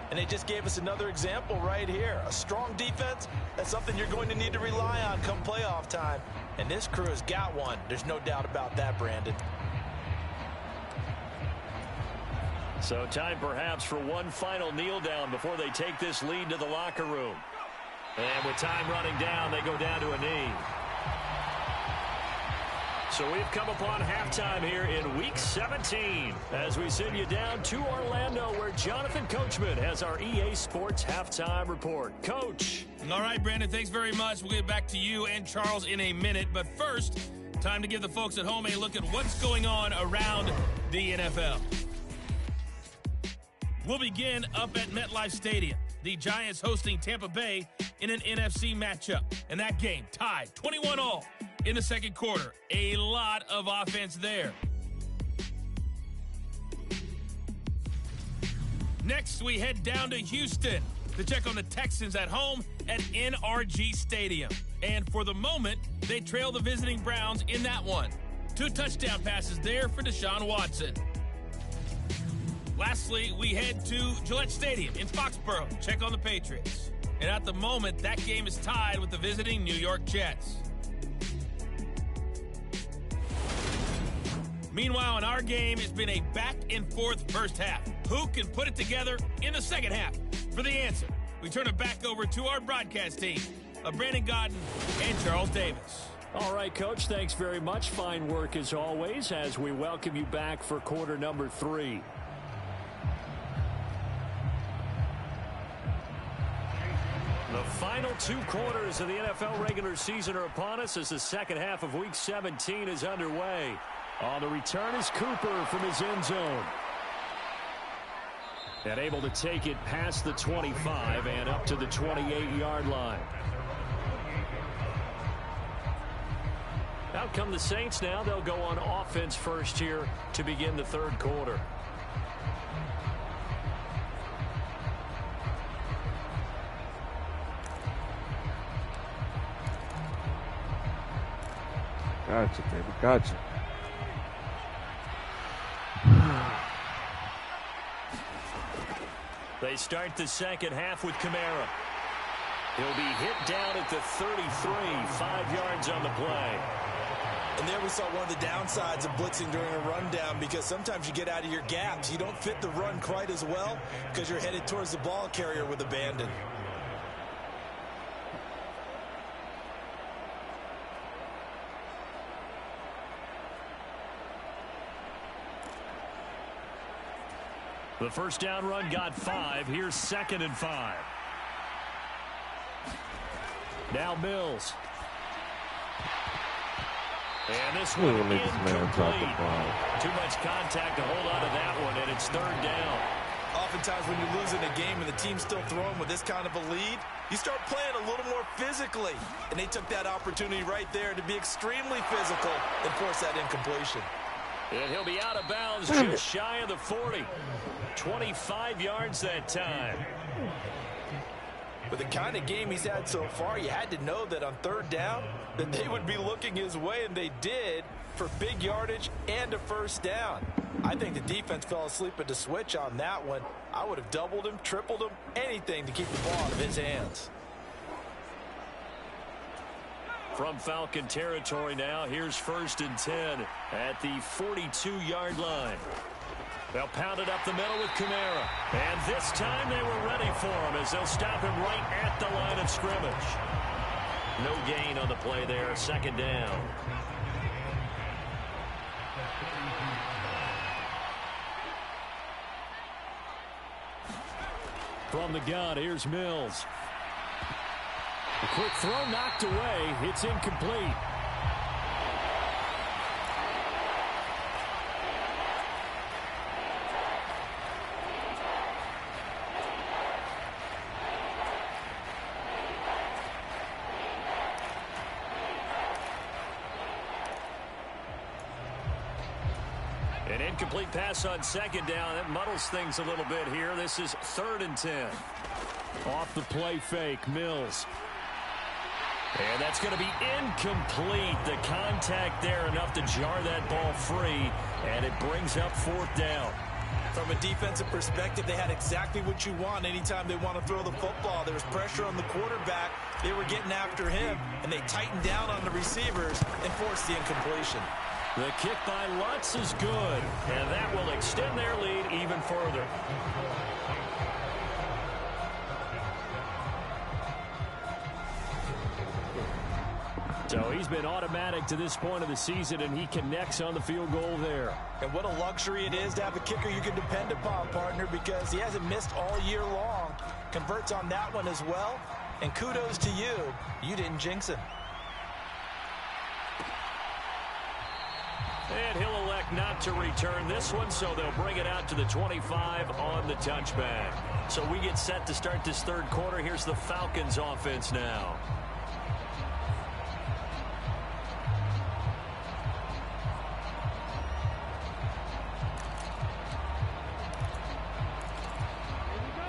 And they just gave us another example right here. A strong defense, that's something you're going to need to rely on come playoff time. And this crew has got one. There's no doubt about that, Brandon. So time perhaps for one final kneel down before they take this lead to the locker room. And with time running down, they go down to a knee. So we've come upon halftime here in Week 17 as we send you down to Orlando, where Jonathan Coachman has our EA Sports Halftime Report. Coach. All right, Brandon, thanks very much. We'll get back to you and Charles in a minute. But first, time to give the folks at home a look at what's going on around the NFL. We'll begin up at MetLife Stadium. The Giants hosting Tampa Bay in an NFC matchup. And that game tied 21-all in the second quarter. A lot of offense there. Next, we head down to Houston to check on the Texans at home at NRG Stadium. And for the moment, they trail the visiting Browns in that one. 2 touchdown passes there for Deshaun Watson. Lastly, we head to Gillette Stadium in Foxborough to check on the Patriots. And at the moment, that game is tied with the visiting New York Jets. Meanwhile, in our game, it's been a back-and-forth first half. Who can put it together in the second half? For the answer, we turn it back over to our broadcast team of Brandon Godden and Charles Davis. All right, Coach, thanks very much. Fine work as always as we welcome you back for quarter number 3. The final 2 quarters of the NFL regular season are upon us as the second half of Week 17 is underway. On the return is Cooper from his end zone. And able to take it past the 25 and up to the 28-yard line. Out come the Saints now. They'll go on offense first here to begin the third quarter. Gotcha, baby. Gotcha. They start the second half with Kamara. He'll be hit down at the 33, 5 yards on the play. And there we saw one of the downsides of blitzing during a rundown, because sometimes you get out of your gaps. You don't fit the run quite as well because you're headed towards the ball carrier with abandon. The first down run got 5. Here's 2nd and 5. Now Mills. And this one incomplete. Too much contact to hold on to that one, and it's 3rd down. Oftentimes when you're losing a game and the team's still throwing with this kind of a lead, you start playing a little more physically. And they took that opportunity right there to be extremely physical and force that incompletion. And he'll be out of bounds just shy of the 40. 25 yards that time. With the kind of game he's had so far, you had to know that on 3rd down that they would be looking his way, and they did, for big yardage and a first down. I think the defense fell asleep at the switch on that one. I would have doubled him, tripled him, anything to keep the ball out of his hands. From Falcon territory now, here's 1st and 10 at the 42-yard line. They'll pound it up the middle with Kamara. And this time they were ready for him as they'll stop him right at the line of scrimmage. No gain on the play there, 2nd down. From the gun, here's Mills. A quick throw knocked away. It's incomplete. An incomplete pass on 2nd down. That muddles things a little bit here. This is 3rd and 10. Off the play fake, Mills. And that's going to be incomplete. The contact there enough to jar that ball free, and it brings up 4th down. From a defensive perspective, they had exactly what you want anytime they want to throw the football. There was pressure on the quarterback. They were getting after him, and they tightened down on the receivers and forced the incompletion. The kick by Lutz is good, and that will extend their lead even further. So he's been automatic to this point of the season, and he connects on the field goal there. And what a luxury it is to have a kicker you can depend upon, partner, because he hasn't missed all year long. Converts on that one as well. And kudos to you. You didn't jinx him. And he'll elect not to return this one, so they'll bring it out to the 25 on the touchback. So we get set to start this 3rd quarter. Here's the Falcons offense now.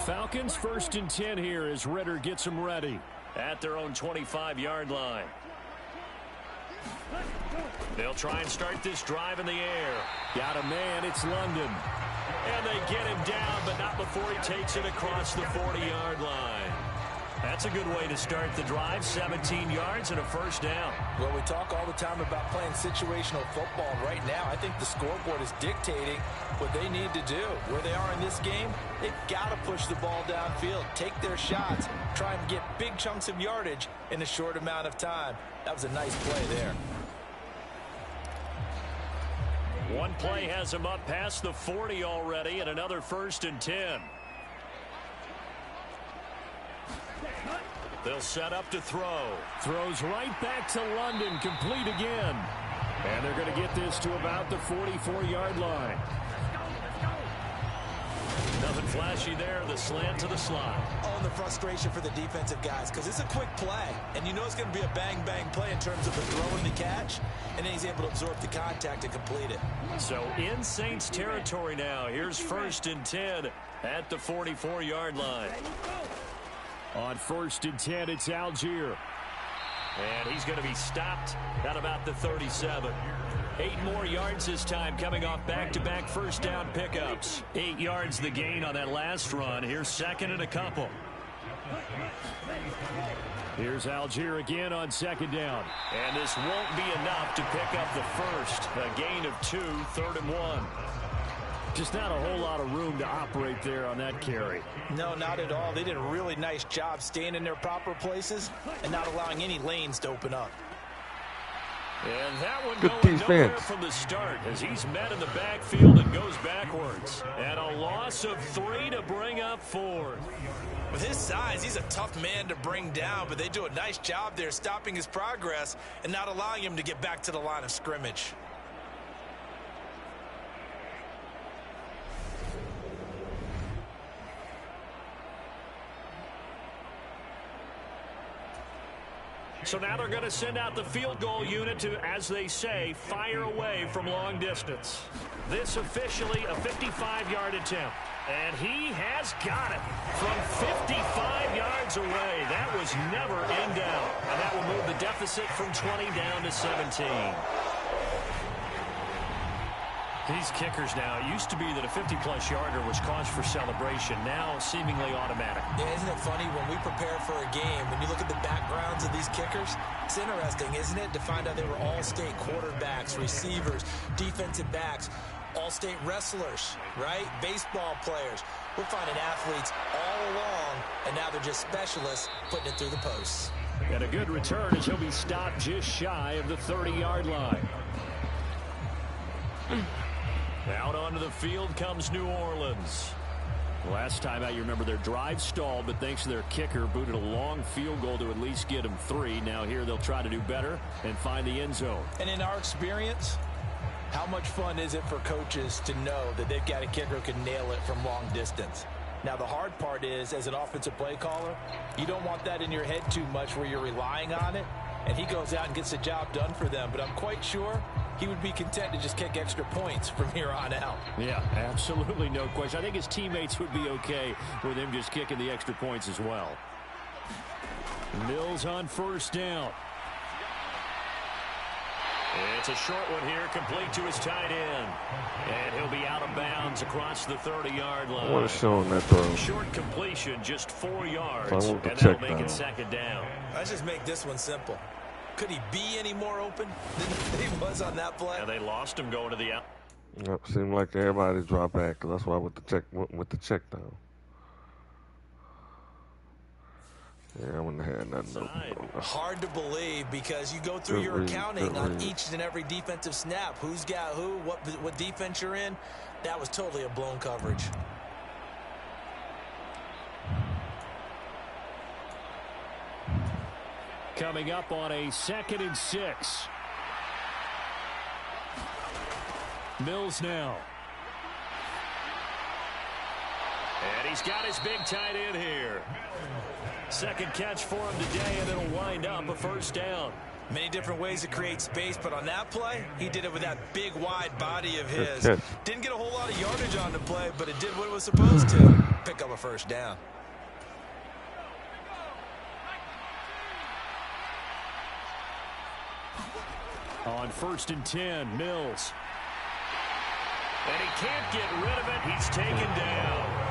Falcons 1st and 10 here as Ritter gets them ready at their own 25-yard line. They'll try and start this drive in the air. Got a man, it's London. And they get him down, but not before he takes it across the 40-yard line. That's a good way to start the drive, 17 yards and a first down. Well, we talk all the time about playing situational football. Right now, I think the scoreboard is dictating what they need to do. Where they are in this game, they've got to push the ball downfield, take their shots, try and get big chunks of yardage in a short amount of time. That was a nice play there. One play has him up past the 40 already, and another 1st and 10. They'll set up to throw. Throws right back to London, complete again. And they're going to get this to about the 44-yard line. Nothing flashy there, the slant to the slot. Oh, and the frustration for the defensive guys, because it's a quick play, and you know it's going to be a bang-bang play in terms of the throw and the catch, and then he's able to absorb the contact and complete it. So in Saints territory now, here's 1st and 10 at the 44-yard line. On 1st and 10, it's Algier. And he's going to be stopped at about the 37. 8 more yards this time, coming off back-to-back first down pickups. 8 yards the gain on that last run. Here's 2nd and a couple. Here's Algier again on 2nd down. And this won't be enough to pick up the first. A gain of 2, 3rd and 1. Just not a whole lot of room to operate there on that carry. No, not at all. They did a really nice job staying in their proper places and not allowing any lanes to open up. And that one Good going defense. nowhere from the start as he's met in the backfield and goes backwards. And a loss of 3 to bring up 4. With his size, he's a tough man to bring down, but they do a nice job there stopping his progress and not allowing him to get back to the line of scrimmage. So now they're going to send out the field goal unit to, as they say, fire away from long distance. This officially a 55-yard attempt. And he has got it from 55 yards away. That was never in doubt. And that will move the deficit from 20 down to 17. These kickers now, it used to be that a 50-plus yarder was cause for celebration. Now seemingly automatic. Yeah, isn't it funny when we prepare for a game, when you look at the backgrounds of these kickers, it's interesting, isn't it, to find out they were all-state quarterbacks, receivers, defensive backs, all-state wrestlers, right? Baseball players. We're finding athletes all along, and now they're just specialists putting it through the posts. And a good return as he'll be stopped just shy of the 30-yard line. Out onto the field comes New Orleans. Last time out, you remember their drive stalled, but thanks to their kicker, booted a long field goal to at least get them 3. Now here they'll try to do better and find the end zone. And in our experience, how much fun is it for coaches to know that they've got a kicker who can nail it from long distance? Now, the hard part is, as an offensive play caller, you don't want that in your head too much where you're relying on it, and he goes out and gets the job done for them. But I'm quite sure he would be content to just kick extra points from here on out. Yeah, absolutely no question. I think his teammates would be okay with him just kicking the extra points as well. Mills on first down. It's a short one here, complete to his tight end. And he'll be out of bounds across the 30-yard line. I want to show him that throw. Short completion, just 4 yards, I want the and check that'll make down. it 2nd down. Let's just make this one simple. Could he be any more open than he was on that play? And they lost him going to the out. Yep, seemed like everybody dropped back. That's why with the check down. Yeah, I wouldn't have had nothing. Hard to believe because you go through your accounting on each and every defensive snap. Who's got who, what defense you're in. That was totally a blown coverage. Coming up on a 2nd and 6. Mills now. And he's got his big tight end here. Second catch for him today, and it'll wind up a first down. Many different ways to create space, but on that play, he did it with that big, wide body of his. Didn't get a whole lot of yardage on the play, but it did what it was supposed to. pick up a first down. On 1st and 10, Mills. And he can't get rid of it. He's taken down.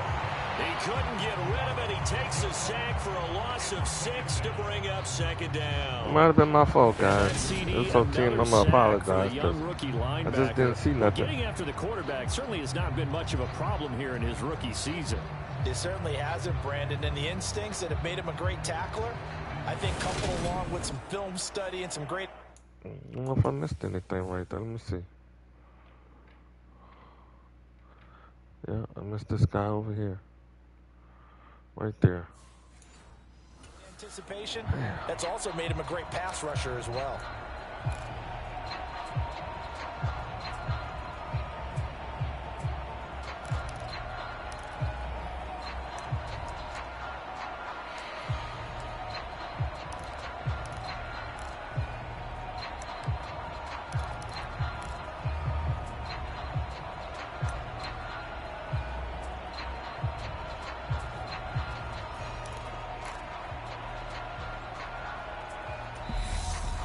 He couldn't get rid of it. He takes a sack for a loss of 6 to bring up 2nd down. Might have been my fault, guys. It's okay. I'm gonna apologize because I just didn't see nothing. Getting after the quarterback certainly has not been much of a problem here in his rookie season. It certainly hasn't, Brandon, and the instincts that have made him a great tackler, I think, coupled along with some film study and some great... I don't know if I missed anything right there. Let me see. Yeah, I missed this guy over here. Right there. Anticipation, that's also made him a great pass rusher as well.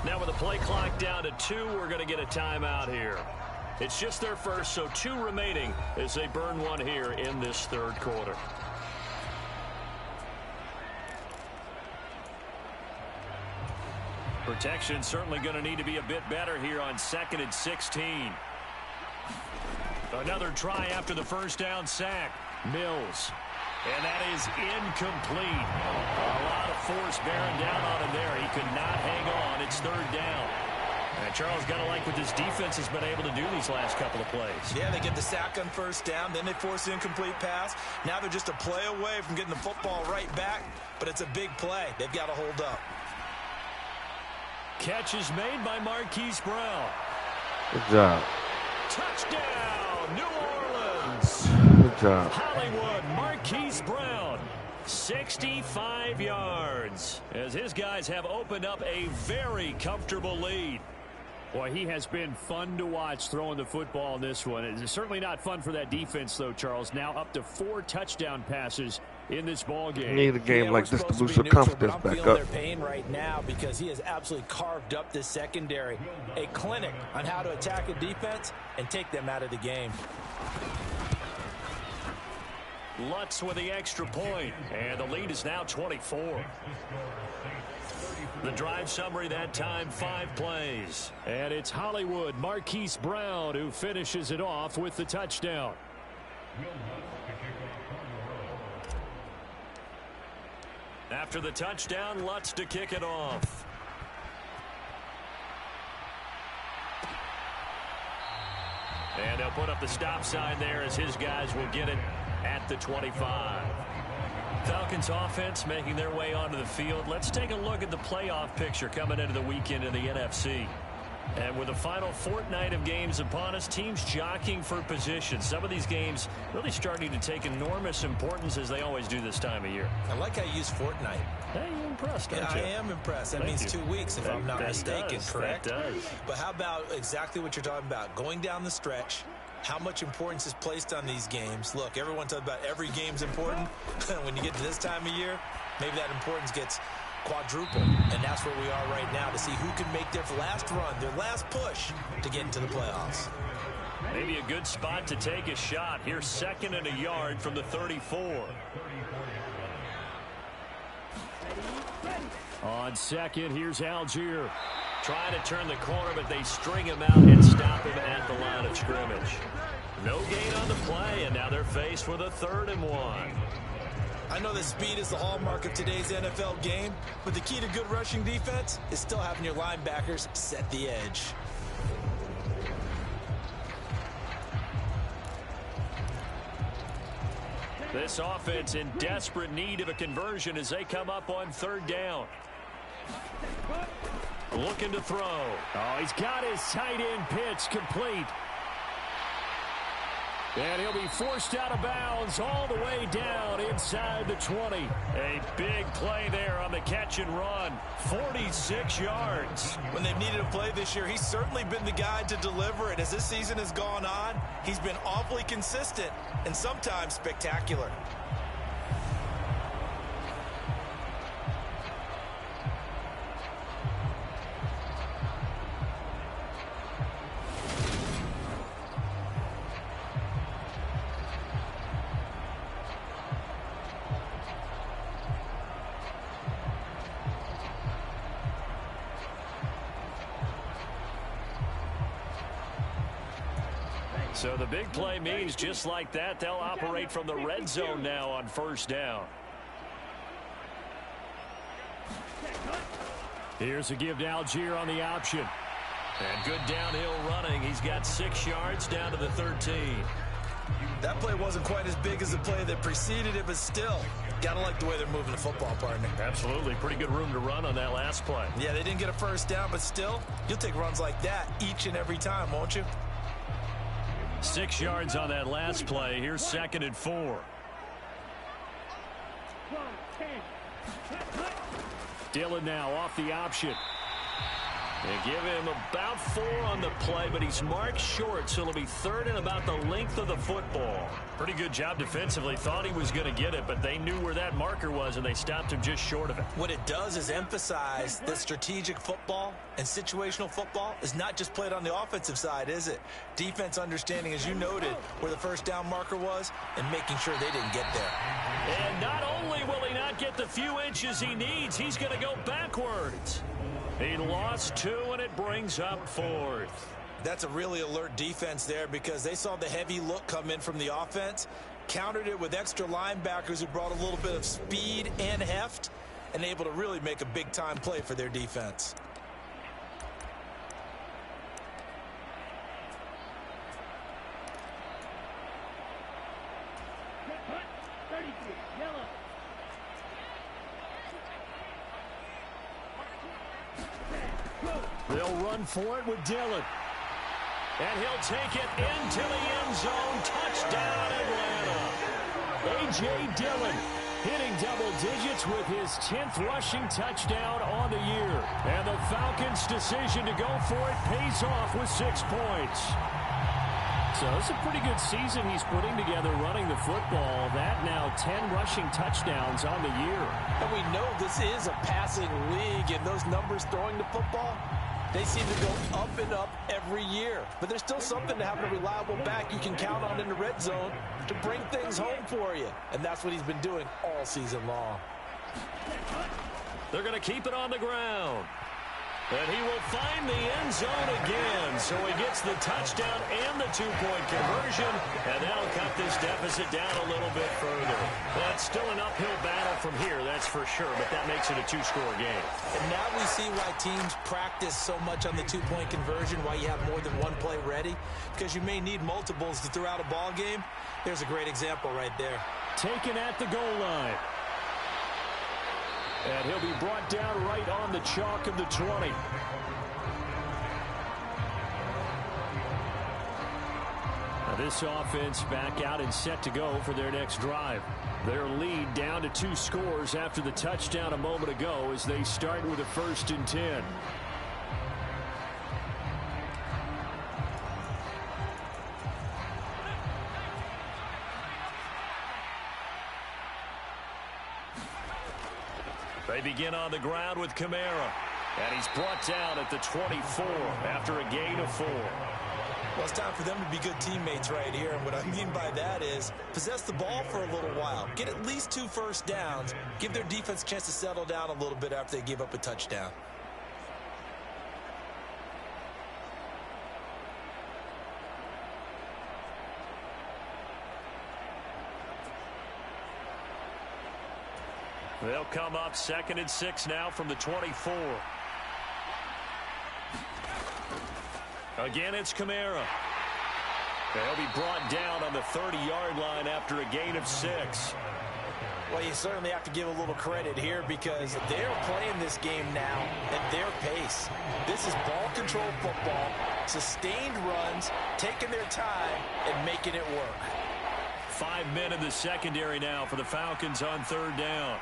Now with the play clock down to 2, we're going to get a timeout here. It's just their first, so 2 remaining as they burn one here in this 3rd quarter. Protection certainly going to need to be a bit better here on 2nd and 16. Another try after the first down sack. Mills. And that is incomplete. A lot of force bearing down on him there. He could not hang on. It's 3rd down. And Charles, got to like what this defense has been able to do these last couple of plays. Yeah, they get the sack on 1st down. Then they force an incomplete pass. Now they're just a play away from getting the football right back. But it's a big play. They've got to hold up. Catch is made by Marquise Brown. Good job. Touchdown, New Orleans. Good job. Hollywood, Marquise Brown, 65 yards, as his guys have opened up a very comfortable lead. Boy, he has been fun to watch throwing the football in this one. It's certainly not fun for that defense, though, Charles. Now up to 4 touchdown passes in this ball game. You need a game like this to boost your confidence back up. Their pain right now because he has absolutely carved up this secondary. A clinic on how to attack a defense and take them out of the game. Lutz with the extra point, and the lead is now 24. The drive summary that time, 5 plays. And it's Hollywood, Marquise Brown, who finishes it off with the touchdown. After the touchdown, Lutz to kick it off. And they'll put up the stop sign there as his guys will get it at the 25. Falcons offense making their way onto the field. Let's take a look at the playoff picture coming into the weekend in the NFC. And with the final fortnight of games upon us, teams jockeying for position. Some of these games really starting to take enormous importance as they always do this time of year. I like how you use fortnight. Hey, you're impressed, aren't Yeah, you? I am impressed. That means 2 weeks, if I'm not mistaken, correct? That does. But how about exactly what you're talking about? Going down the stretch, how much importance is placed on these games? Look, everyone talks about every game's important. When you get to this time of year, maybe that importance gets quadruple. And that's where we are right now to see who can make their last run, their last push to get into the playoffs. Maybe a good spot to take a shot. Here's 2nd and a yard from the 34. On 2nd, here's Algier. Trying to turn the corner, but they string him out and stop him at the line of scrimmage. No gain on the play, and now they're faced with a 3rd and 1. I know that speed is the hallmark of today's NFL game, but the key to good rushing defense is still having your linebackers set the edge. This offense in desperate need of a conversion as they come up on 3rd down. Looking to throw. Oh, he's got his tight end pitch complete. And he'll be forced out of bounds all the way down inside the 20. A big play there on the catch and run. 46 yards. When they've needed a play this year, he's certainly been the guy to deliver it. As this season has gone on, he's been awfully consistent and sometimes spectacular. So the big play means just like that, they'll operate from the red zone now on first down. Here's a give to Algier on the option. And good downhill running. He's got 6 yards down to the 13. That play wasn't quite as big as the play that preceded it, but still, got to like the way they're moving the football, partner. Absolutely. Pretty good room to run on that last play. Yeah, they didn't get a first down, but still, you'll take runs like that each and every time, won't you? 6 yards on that last play. Here's 2nd and 4. Dillon now off the option. They give him about 4 on the play, but he's marked short, so it'll be 3rd and about the length of the football. Pretty good job defensively. Thought he was going to get it, but they knew where that marker was, and they stopped him just short of it. What it does is emphasize that strategic football and situational football is not just played on the offensive side, is it? Defense understanding, as you noted, where the first down marker was and making sure they didn't get there. And not only will he not get the few inches he needs, he's going to go backwards. He lost 2, and it brings up 4th. That's a really alert defense there because they saw the heavy look come in from the offense, countered it with extra linebackers who brought a little bit of speed and heft, and able to really make a big-time play for their defense. They'll run for it with Dillon. And he'll take it into the end zone. Touchdown, Atlanta. A.J. Dillon hitting double digits with his 10th rushing touchdown on the year. And the Falcons' decision to go for it pays off with 6 points. So it's a pretty good season he's putting together running the football. That now 10 rushing touchdowns on the year. And we know this is a passing league, and those numbers throwing the football, they seem to go up and up every year. But there's still something to having a reliable back you can count on in the red zone to bring things home for you. And that's what he's been doing all season long. They're going to keep it on the ground. And he will find the end zone again. So he gets the touchdown and the 2-point conversion. And that'll cut this deficit down a little bit further. That's still an uphill battle from here, that's for sure. But that makes it a 2-score game. And now we see why teams practice so much on the 2-point conversion, why you have more than one play ready. Because you may need multiples to throw out a ball game. There's a great example right there. Taken at the goal line. And he'll be brought down right on the chalk of the 20. Now this offense back out and set to go for their next drive. Their lead down to 2 scores after the touchdown a moment ago as they start with a 1st and 10. They begin on the ground with Kamara. And he's brought down at the 24 after a gain of 4. Well, it's time for them to be good teammates right here. And what I mean by that is possess the ball for a little while. Get at least 2 first downs. Give their defense a chance to settle down a little bit after they give up a touchdown. They'll come up 2nd and 6 now from the 24. Again, it's Kamara. They'll be brought down on the 30-yard line after a gain of 6. Well, you certainly have to give a little credit here because they're playing this game now at their pace. This is ball control football, sustained runs, taking their time, and making it work. 5 men in the secondary now for the Falcons on 3rd down.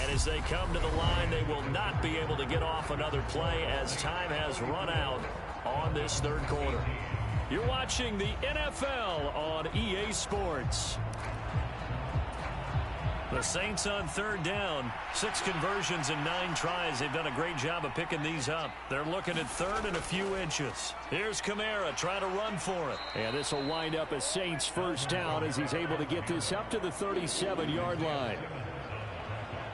And as they come to the line, they will not be able to get off another play as time has run out on this 3rd quarter. You're watching the NFL on EA Sports. The Saints on 3rd down, 6 conversions and 9 tries. They've done a great job of picking these up. They're looking at 3rd and a few inches. Here's Kamara trying to run for it. And this will wind up a Saints 1st down as he's able to get this up to the 37-yard line.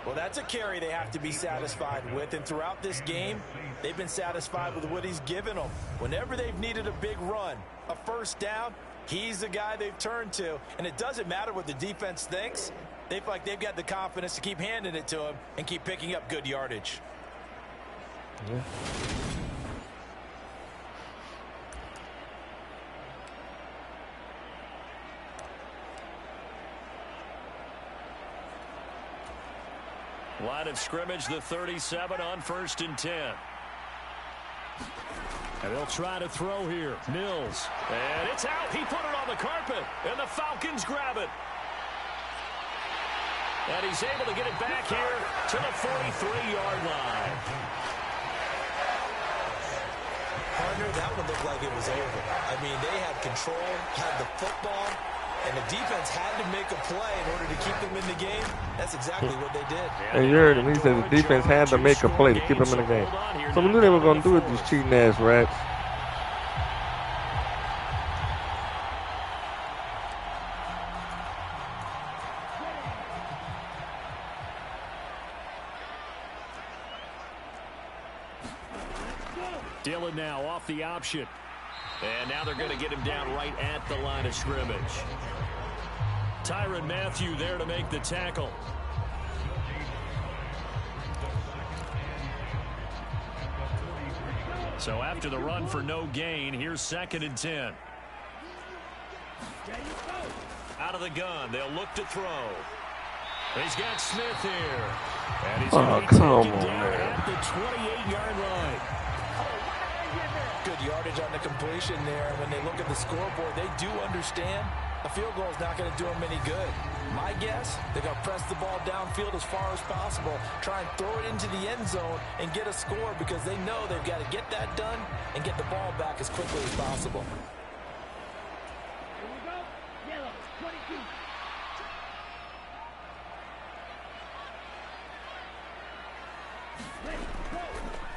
Well, that's a carry they have to be satisfied with. And throughout this game, they've been satisfied with what he's given them. Whenever they've needed a big run, a first down, he's the guy they've turned to. And it doesn't matter what the defense thinks. They feel like they've got the confidence to keep handing it to him and keep picking up good yardage. Yeah. Line of scrimmage, the 37 on 1st and 10. And they'll try to throw here. Mills. And it's out. He put it on the carpet. And the Falcons grab it. And he's able to get it back here to the 43-yard line. Partner, that one looked like it was over. I mean, they had control, had the football, and the defense had to make a play in order to keep them in the game. That's exactly what they did. And you heard him. He said the defense had to make a play to keep them in the game. So we knew they were going to do it, these cheating ass rats. Dillon now off the option. And now they're going to get him down right at the line of scrimmage. Tyrann Mathieu there to make the tackle. So after the run for no gain, here's 2nd and 10. Out of the gun, they'll look to throw. He's got Smith here. And he's going to be taken down at the 28-yard line. Good yardage on the completion there. When they look at the scoreboard, they do understand a field goal is not going to do them any good. My guess, they're going to press the ball downfield as far as possible, try and throw it into the end zone and get a score because they know they've got to get that done and get the ball back as quickly as possible. Here we go. Yellow,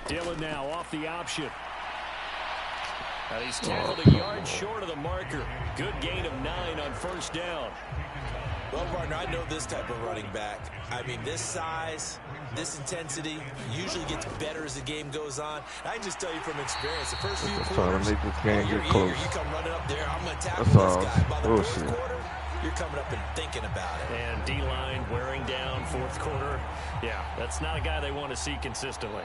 22. Dillon now off the option. And he's tackled a yard short of the marker. Good gain of 9 on 1st down. Well, partner, I know this type of running back. I mean, this size, this intensity usually gets better as the game goes on. I can just tell you from experience, the first few quarters, make this game you're get close. eager. You come running up there, I'm going to tackle That's this all. guy. By the Bullshit. fourth quarter, you're coming up and thinking about it. And D-line wearing down 4th quarter. Yeah, that's not a guy they want to see consistently.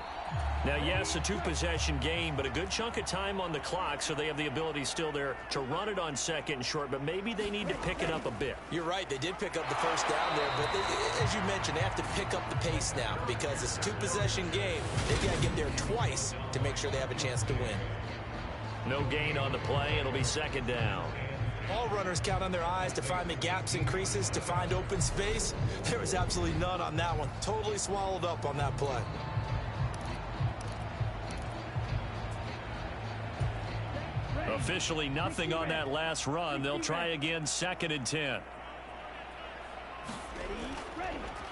Now, yes, a 2-possession game, but a good chunk of time on the clock, so they have the ability still there to run it on 2nd and short, but maybe they need to pick it up a bit. You're right. They did pick up the first down there, but as you mentioned, they have to pick up the pace now because it's a 2-possession game. They've got to get there twice to make sure they have a chance to win. No gain on the play. It'll be 2nd down. All runners count on their eyes to find the gaps and creases, to find open space. There was absolutely none on that one. Totally swallowed up on that play. Officially nothing on that last run. They'll try again 2nd and 10.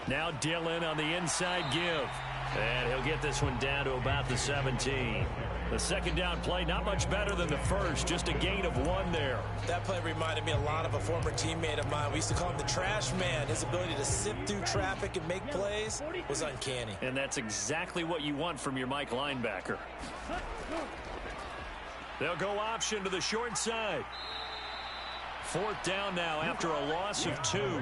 Now Dillon on the inside give. And he'll get this one down to about the 17. The 2nd down play, not much better than the first. Just a gain of 1 there. That play reminded me a lot of a former teammate of mine. We used to call him the trash man. His ability to sift through traffic and make plays was uncanny. And that's exactly what you want from your Mike linebacker. They'll go option to the short side. 4th down now after a loss of 2.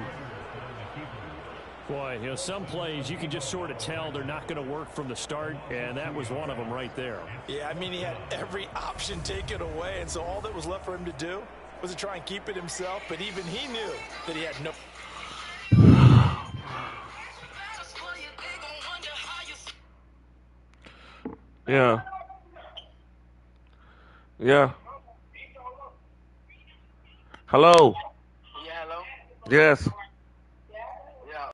Boy, you know, some plays you can just sort of tell they're not going to work from the start, and that was one of them right there. Yeah, I mean, he had every option taken away, and so all that was left for him to do was to try and keep it himself, but even he knew that he had no... Yeah. Yeah. Hello. Yeah, hello? Yes. Yeah.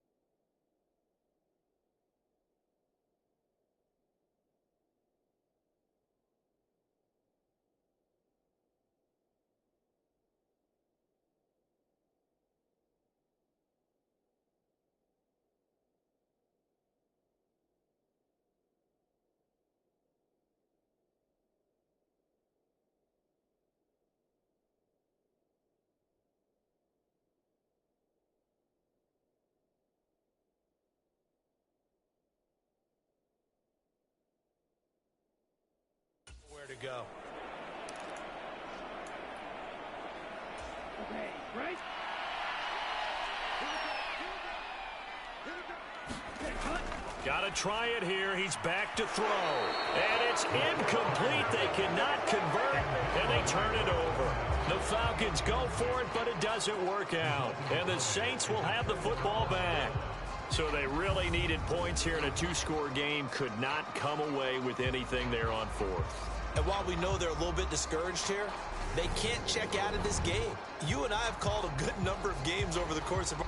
to go. Okay, right? Got to try it here. He's back to throw. And it's incomplete. They cannot convert, and they turn it over. The Falcons go for it, but it doesn't work out. And the Saints will have the football back. So they really needed points here in a two-score game. Could not come away with anything there on fourth. And while we know they're a little bit discouraged here, they can't check out of this game. You and I have called a good number of games over the course of our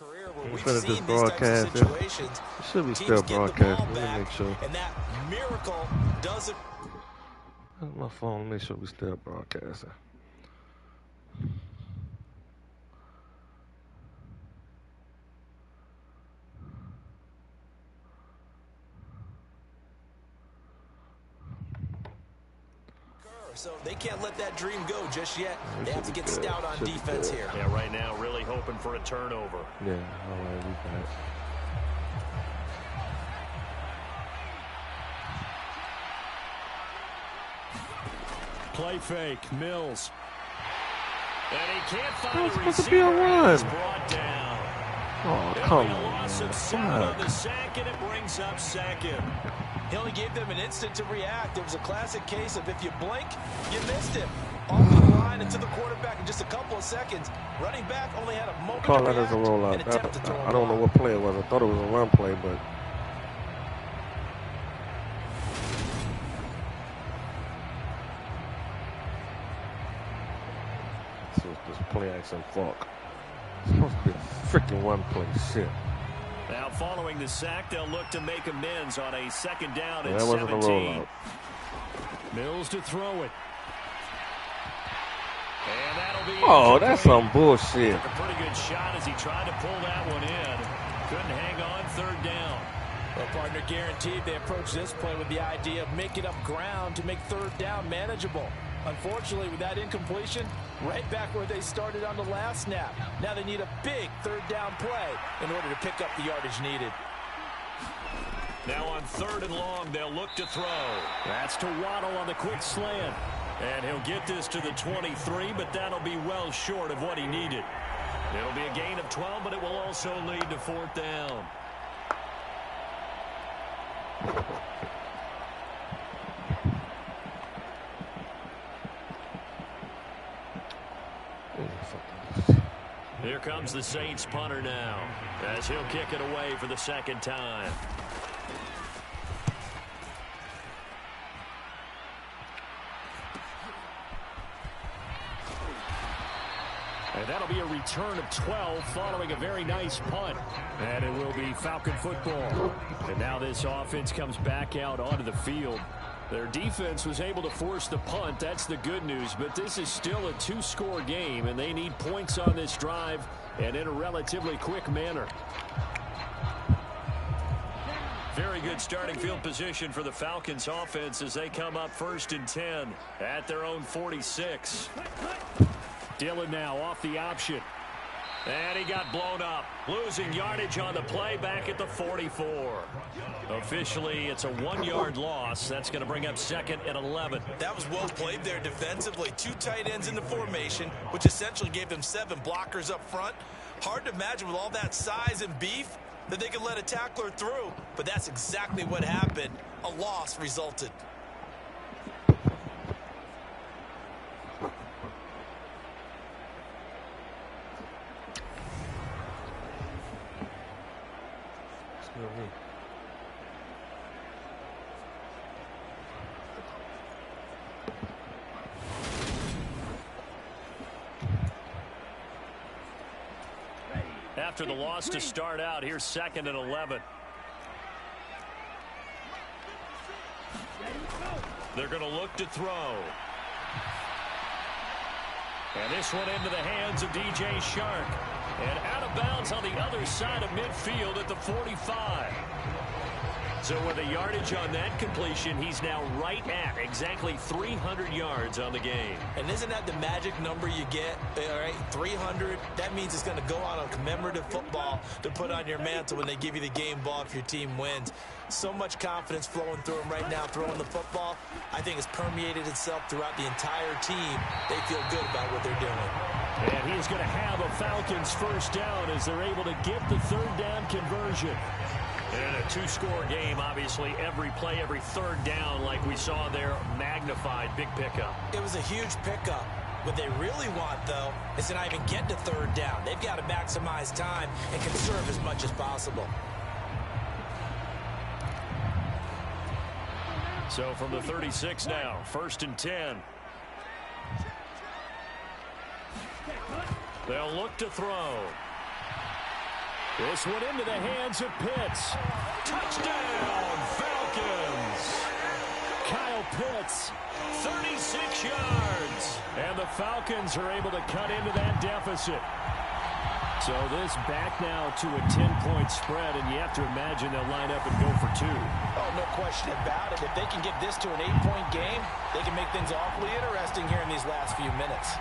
career where I'm we've gonna seen just these types broadcast of it. situations. It should be Teams still get the ball broadcasting. Let me back, make sure. and that miracle doesn't. My phone, make sure we still broadcasting. So they can't let that dream go just yet. They have to get stout on defense here. Yeah, right now really hoping for a turnover. Yeah, all right, we got it. Play fake, Mills. And he can't That find was a supposed to be a receiver. run. He's brought down. Oh, It'll come be a on, loss man. of 7 on the Fuck. sack, and it brings up second. He only gave them an instant to react. It was a classic case of if you blink, you missed him. Off the line and to the quarterback in just a couple of seconds. Running back only had a moment Call to that as react a rollout. and attempt to throw I don't know what play it was. I thought it was a run play, but this was this play action fuck. It's supposed to be a freaking one play shit. Now following the sack, they'll look to make amends on a second down and That wasn't a 17. rollout. Mills to throw it. And that'll be Oh, that's some bullshit. Took a pretty good shot as he tried to pull that one in. Couldn't hang on, third down. Well, partner, guaranteed they approach this play with the idea of making up ground to make third down manageable. Unfortunately, with that incompletion, right back where they started on the last snap. Now they need a big third down play in order to pick up the yardage needed. Now on 3rd and long, they'll look to throw. That's to Waddle on the quick slant. And he'll get this to the 23, but that'll be well short of what he needed. It'll be a gain of 12, but it will also lead to 4th down. Here comes the Saints punter now, as he'll kick it away for the second time. And that'll be a return of 12 following a very nice punt. And it will be Falcon football. And now this offense comes back out onto the field. Their defense was able to force the punt. That's the good news. But this is still a 2-score game, and they need points on this drive and in a relatively quick manner. Very good starting field position for the Falcons offense as they come up 1st and 10 at their own 46. Dillon now off the option. And he got blown up. Losing yardage on the play back at the 44. Officially, it's a 1-yard loss. That's going to bring up 2nd and 11. That was well played there defensively. 2 tight ends in the formation, which essentially gave them 7 blockers up front. Hard to imagine with all that size and beef that they could let a tackler through. But that's exactly what happened. A loss resulted. After the loss to start out, here's 2nd and 11. They're going to look to throw. And this one into the hands of DJ Shark. And out of bounds on the other side of midfield at the 45. So with the yardage on that completion, he's now right at exactly 300 yards on the game. And isn't that the magic number you get? All right, 300. That means it's going to go on a commemorative football to put on your mantle when they give you the game ball if your team wins. So much confidence flowing through him right now, throwing the football. I think it's permeated itself throughout the entire team. They feel good about what they're doing. And he's going to have a Falcons 1st down as they're able to get the 3rd down conversion. And a 2-score game, obviously, every play, every 3rd down, like we saw there, magnified, big pickup. It was a huge pickup. What they really want, though, is to not even get to 3rd down. They've got to maximize time and conserve as much as possible. So from the 36 now, 1st and 10. They'll look to throw. This one into the hands of Pitts. Touchdown, Falcons. Kyle Pitts, 36 yards. And the Falcons are able to cut into that deficit. So this back now to a 10-point spread, and you have to imagine they'll line up and go for 2. Oh, no question about it. If they can get this to an 8-point game, they can make things awfully interesting here in these last few minutes.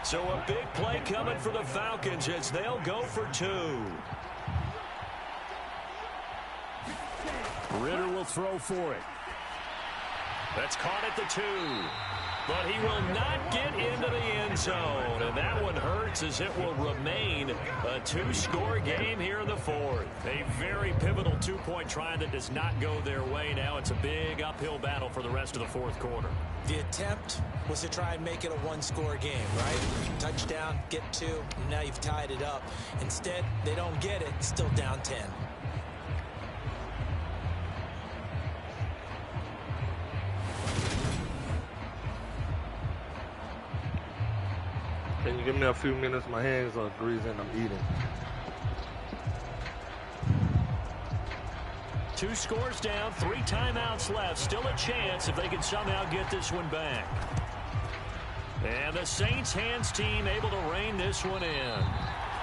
So a big play coming for the Falcons as they'll go for 2. Ritter will throw for it. That's caught at the 2. But he will not get into the end zone. And that one hurts as it will remain a 2-score game here in the 4th. A very pivotal 2-point try that does not go their way. Now it's a big uphill battle for the rest of the 4th quarter. The attempt was to try and make it a 1-score game, right? Touchdown, get 2, and now you've tied it up. Instead, they don't get it, still down 10. Can you give me a few minutes? My hands are greasy and I'm eating. 2 scores down, 3 timeouts left. Still a chance if they can somehow get this one back. And the Saints hands team able to rein this one in.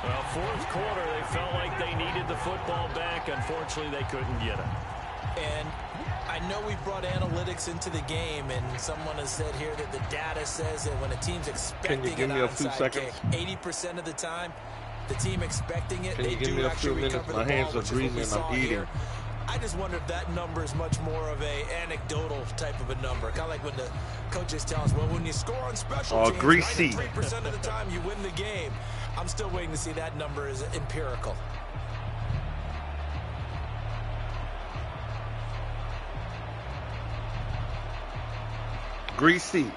Well, 4th quarter, they felt like they needed the football back. Unfortunately, they couldn't get it. And I know we brought analytics into the game, and someone has said here that the data says that when a team's expecting an onside kick, 80% of the time, the team expecting it, they do actually recover the ball, which is what we saw here. I just wonder if that number is much more of a anecdotal type of a number. Kind of like when the coaches tell us, well, when you score on special teams, 93% of the time you win the game. I'm still waiting to see that number is empirical. Greasy.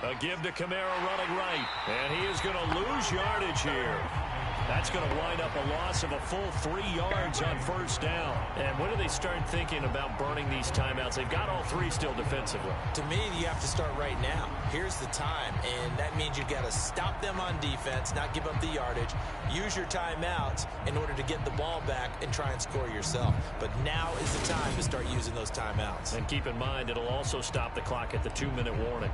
A give to Kamara running right. And he is going to lose yardage here. That's going to wind up a loss of a full 3 yards on 1st down. And when do they start thinking about burning these timeouts? They've got all 3 still defensively. To me, you have to start right now. Here's the time, and that means you've got to stop them on defense, not give up the yardage, use your timeouts in order to get the ball back and try and score yourself. But now is the time to start using those timeouts. And keep in mind, it'll also stop the clock at the 2-minute warning.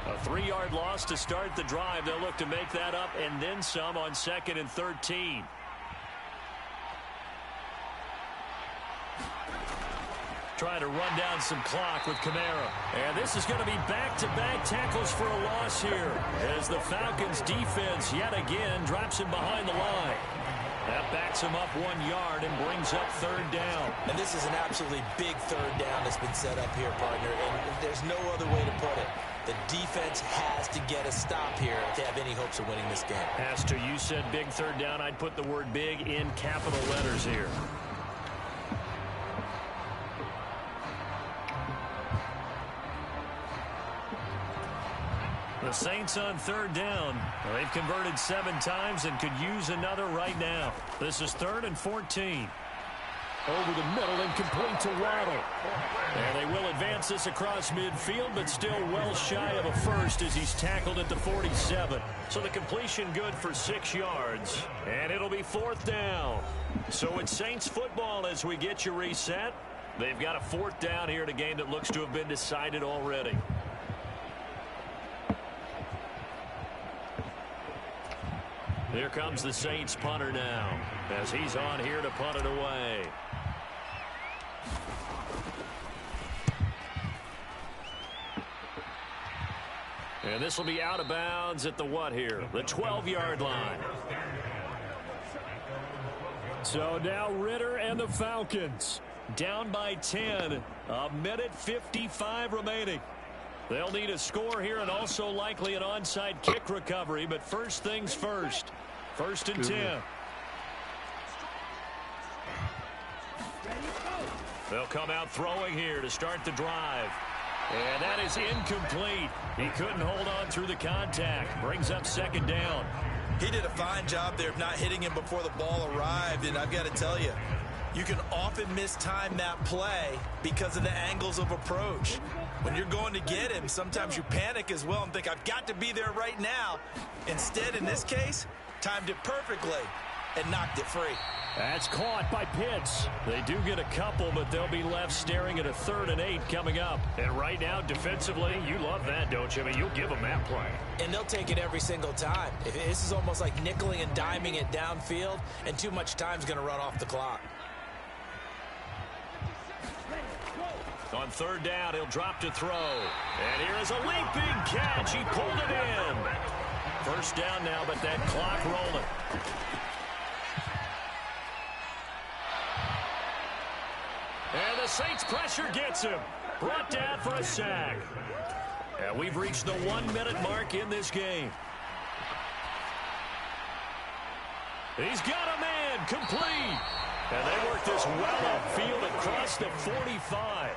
A 3-yard loss to start the drive. They'll look to make that up and then some on 2nd and 13. Trying to run down some clock with Kamara. And this is going to be back-to-back tackles for a loss here as the Falcons defense yet again drops him behind the line. That backs him up 1 yard and brings up 3rd down. And this is an absolutely big 3rd down that's been set up here, partner. And there's no other way to put it. The defense has to get a stop here if they have any hopes of winning this game. Has to. You said big 3rd down. I'd put the word big in capital letters here. The Saints on 3rd down. They've converted 7 times and could use another right now. This is 3rd and 14. Over the middle and complete to Waddle. And they will advance this across midfield, but still well shy of a first as he's tackled at the 47. So the completion good for 6 yards. And it'll be 4th down. So it's Saints football as we get you reset. They've got a 4th down here in a game that looks to have been decided already. Here comes the Saints punter now as he's on here to punt it away. And this will be out of bounds at the what here? The 12-yard line. So now Ritter and the Falcons down by 10. A minute 55 remaining. They'll need a score here and also likely an onside kick recovery. But first things first. First and 10. They'll come out throwing here to start the drive. And that is incomplete. He couldn't hold on through the contact. Brings up second down. He did a fine job there of not hitting him before the ball arrived. And I've got to tell you, you can often mistime that play because of the angles of approach. When you're going to get him, sometimes you panic as well and think, I've got to be there right now. Instead, in this case, timed it perfectly and knocked it free. That's caught by Pitts. They do get a couple, but they'll be left staring at a 3rd and 8 coming up. And right now, defensively, you love that, don't you? I mean, you'll give them that play. And they'll take it every single time. This is almost like nickeling and diming it downfield, and too much time's going to run off the clock. On 3rd down, he'll drop to throw. And here is a leaping catch. He pulled it in. First down now, but that clock rolling. And the Saints pressure gets him. Brought down for a sack. And we've reached the 1-minute mark in this game. He's got a man complete. And they work this well upfield across the 45.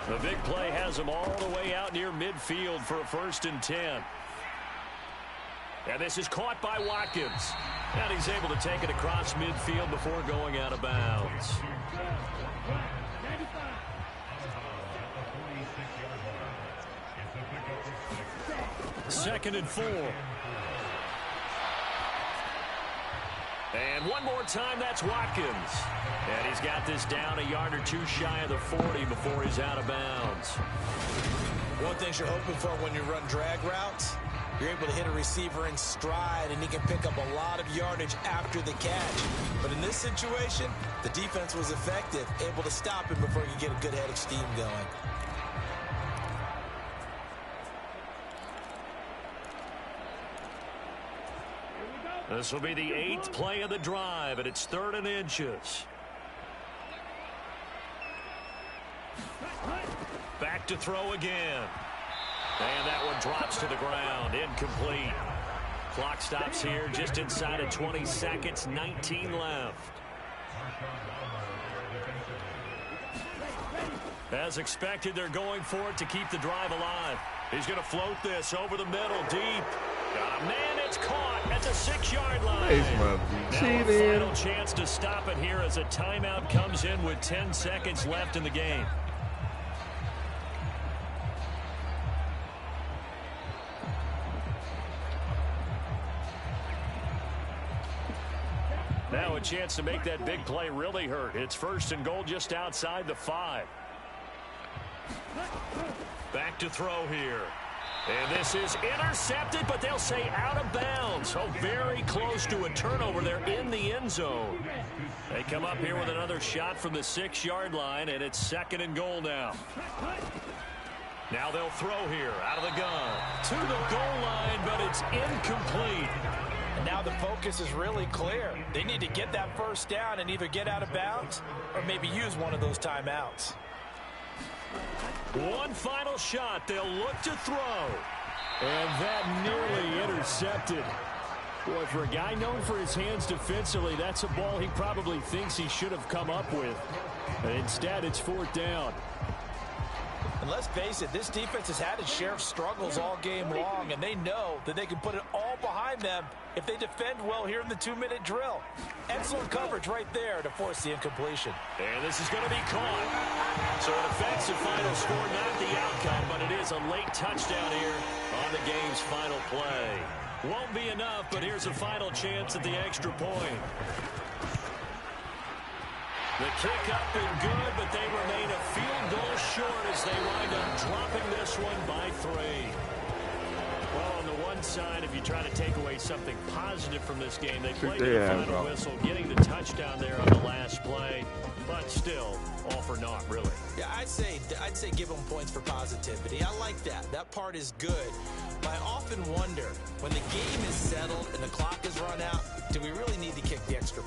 The big play has him all the way out near midfield for a 1st and 10. And this is caught by Watkins. And he's able to take it across midfield before going out of bounds. 2nd and 4. And one more time, that's Watkins. And he's got this down a yard or two shy of the 40 before he's out of bounds. One thing you're hoping for when you run drag routes, you're able to hit a receiver in stride, and he can pick up a lot of yardage after the catch. But in this situation, the defense was effective, able to stop him before he could get a good head of steam going. This will be the 8th play of the drive, and it's 3rd and inches. Back to throw again. And that one drops to the ground. Incomplete. Clock stops here just inside of 20 seconds. 19 left. As expected, they're going for it to keep the drive alive. He's going to float this over the middle, deep. Got a man, it's caught at the 6-yard line. Now a final chance to stop it here as a timeout comes in with 10 seconds left in the game. Now a chance to make that big play really hurt. It's 1st and goal just outside the 5. Back to throw here. And this is intercepted, but they'll say out of bounds. So very close to a turnover there in the end zone. They come up here with another shot from the 6-yard line, and it's 2nd and goal now. Now they'll throw here out of the gun to the goal line, but it's incomplete. And now the focus is really clear. They need to get that 1st down and either get out of bounds or maybe use one of those timeouts. One final shot. They'll look to throw. And that nearly intercepted. Boy, for a guy known for his hands defensively, that's a ball he probably thinks he should have come up with. And instead, it's 4th down. And let's face it, this defense has had its share of struggles all game long, and they know that they can put it all behind them if they defend well here in the 2-minute drill. Excellent coverage right there to force the incompletion. And this is going to be caught. So an offensive final score, not the outcome, but it is a late touchdown here on the game's final play. Won't be enough, but here's a final chance at the extra point. The kick up and good, but they remain a field goal short as they wind up dropping this one by 3. Well, on the one side, if you try to take away something positive from this game, they played the final whistle, getting the touchdown there on the last play, but still, all for naught, really. Yeah, I'd say give them points for positivity. I like that. That part is good. But I often wonder, when the game is settled and the clock is run out, do we really need to kick the extra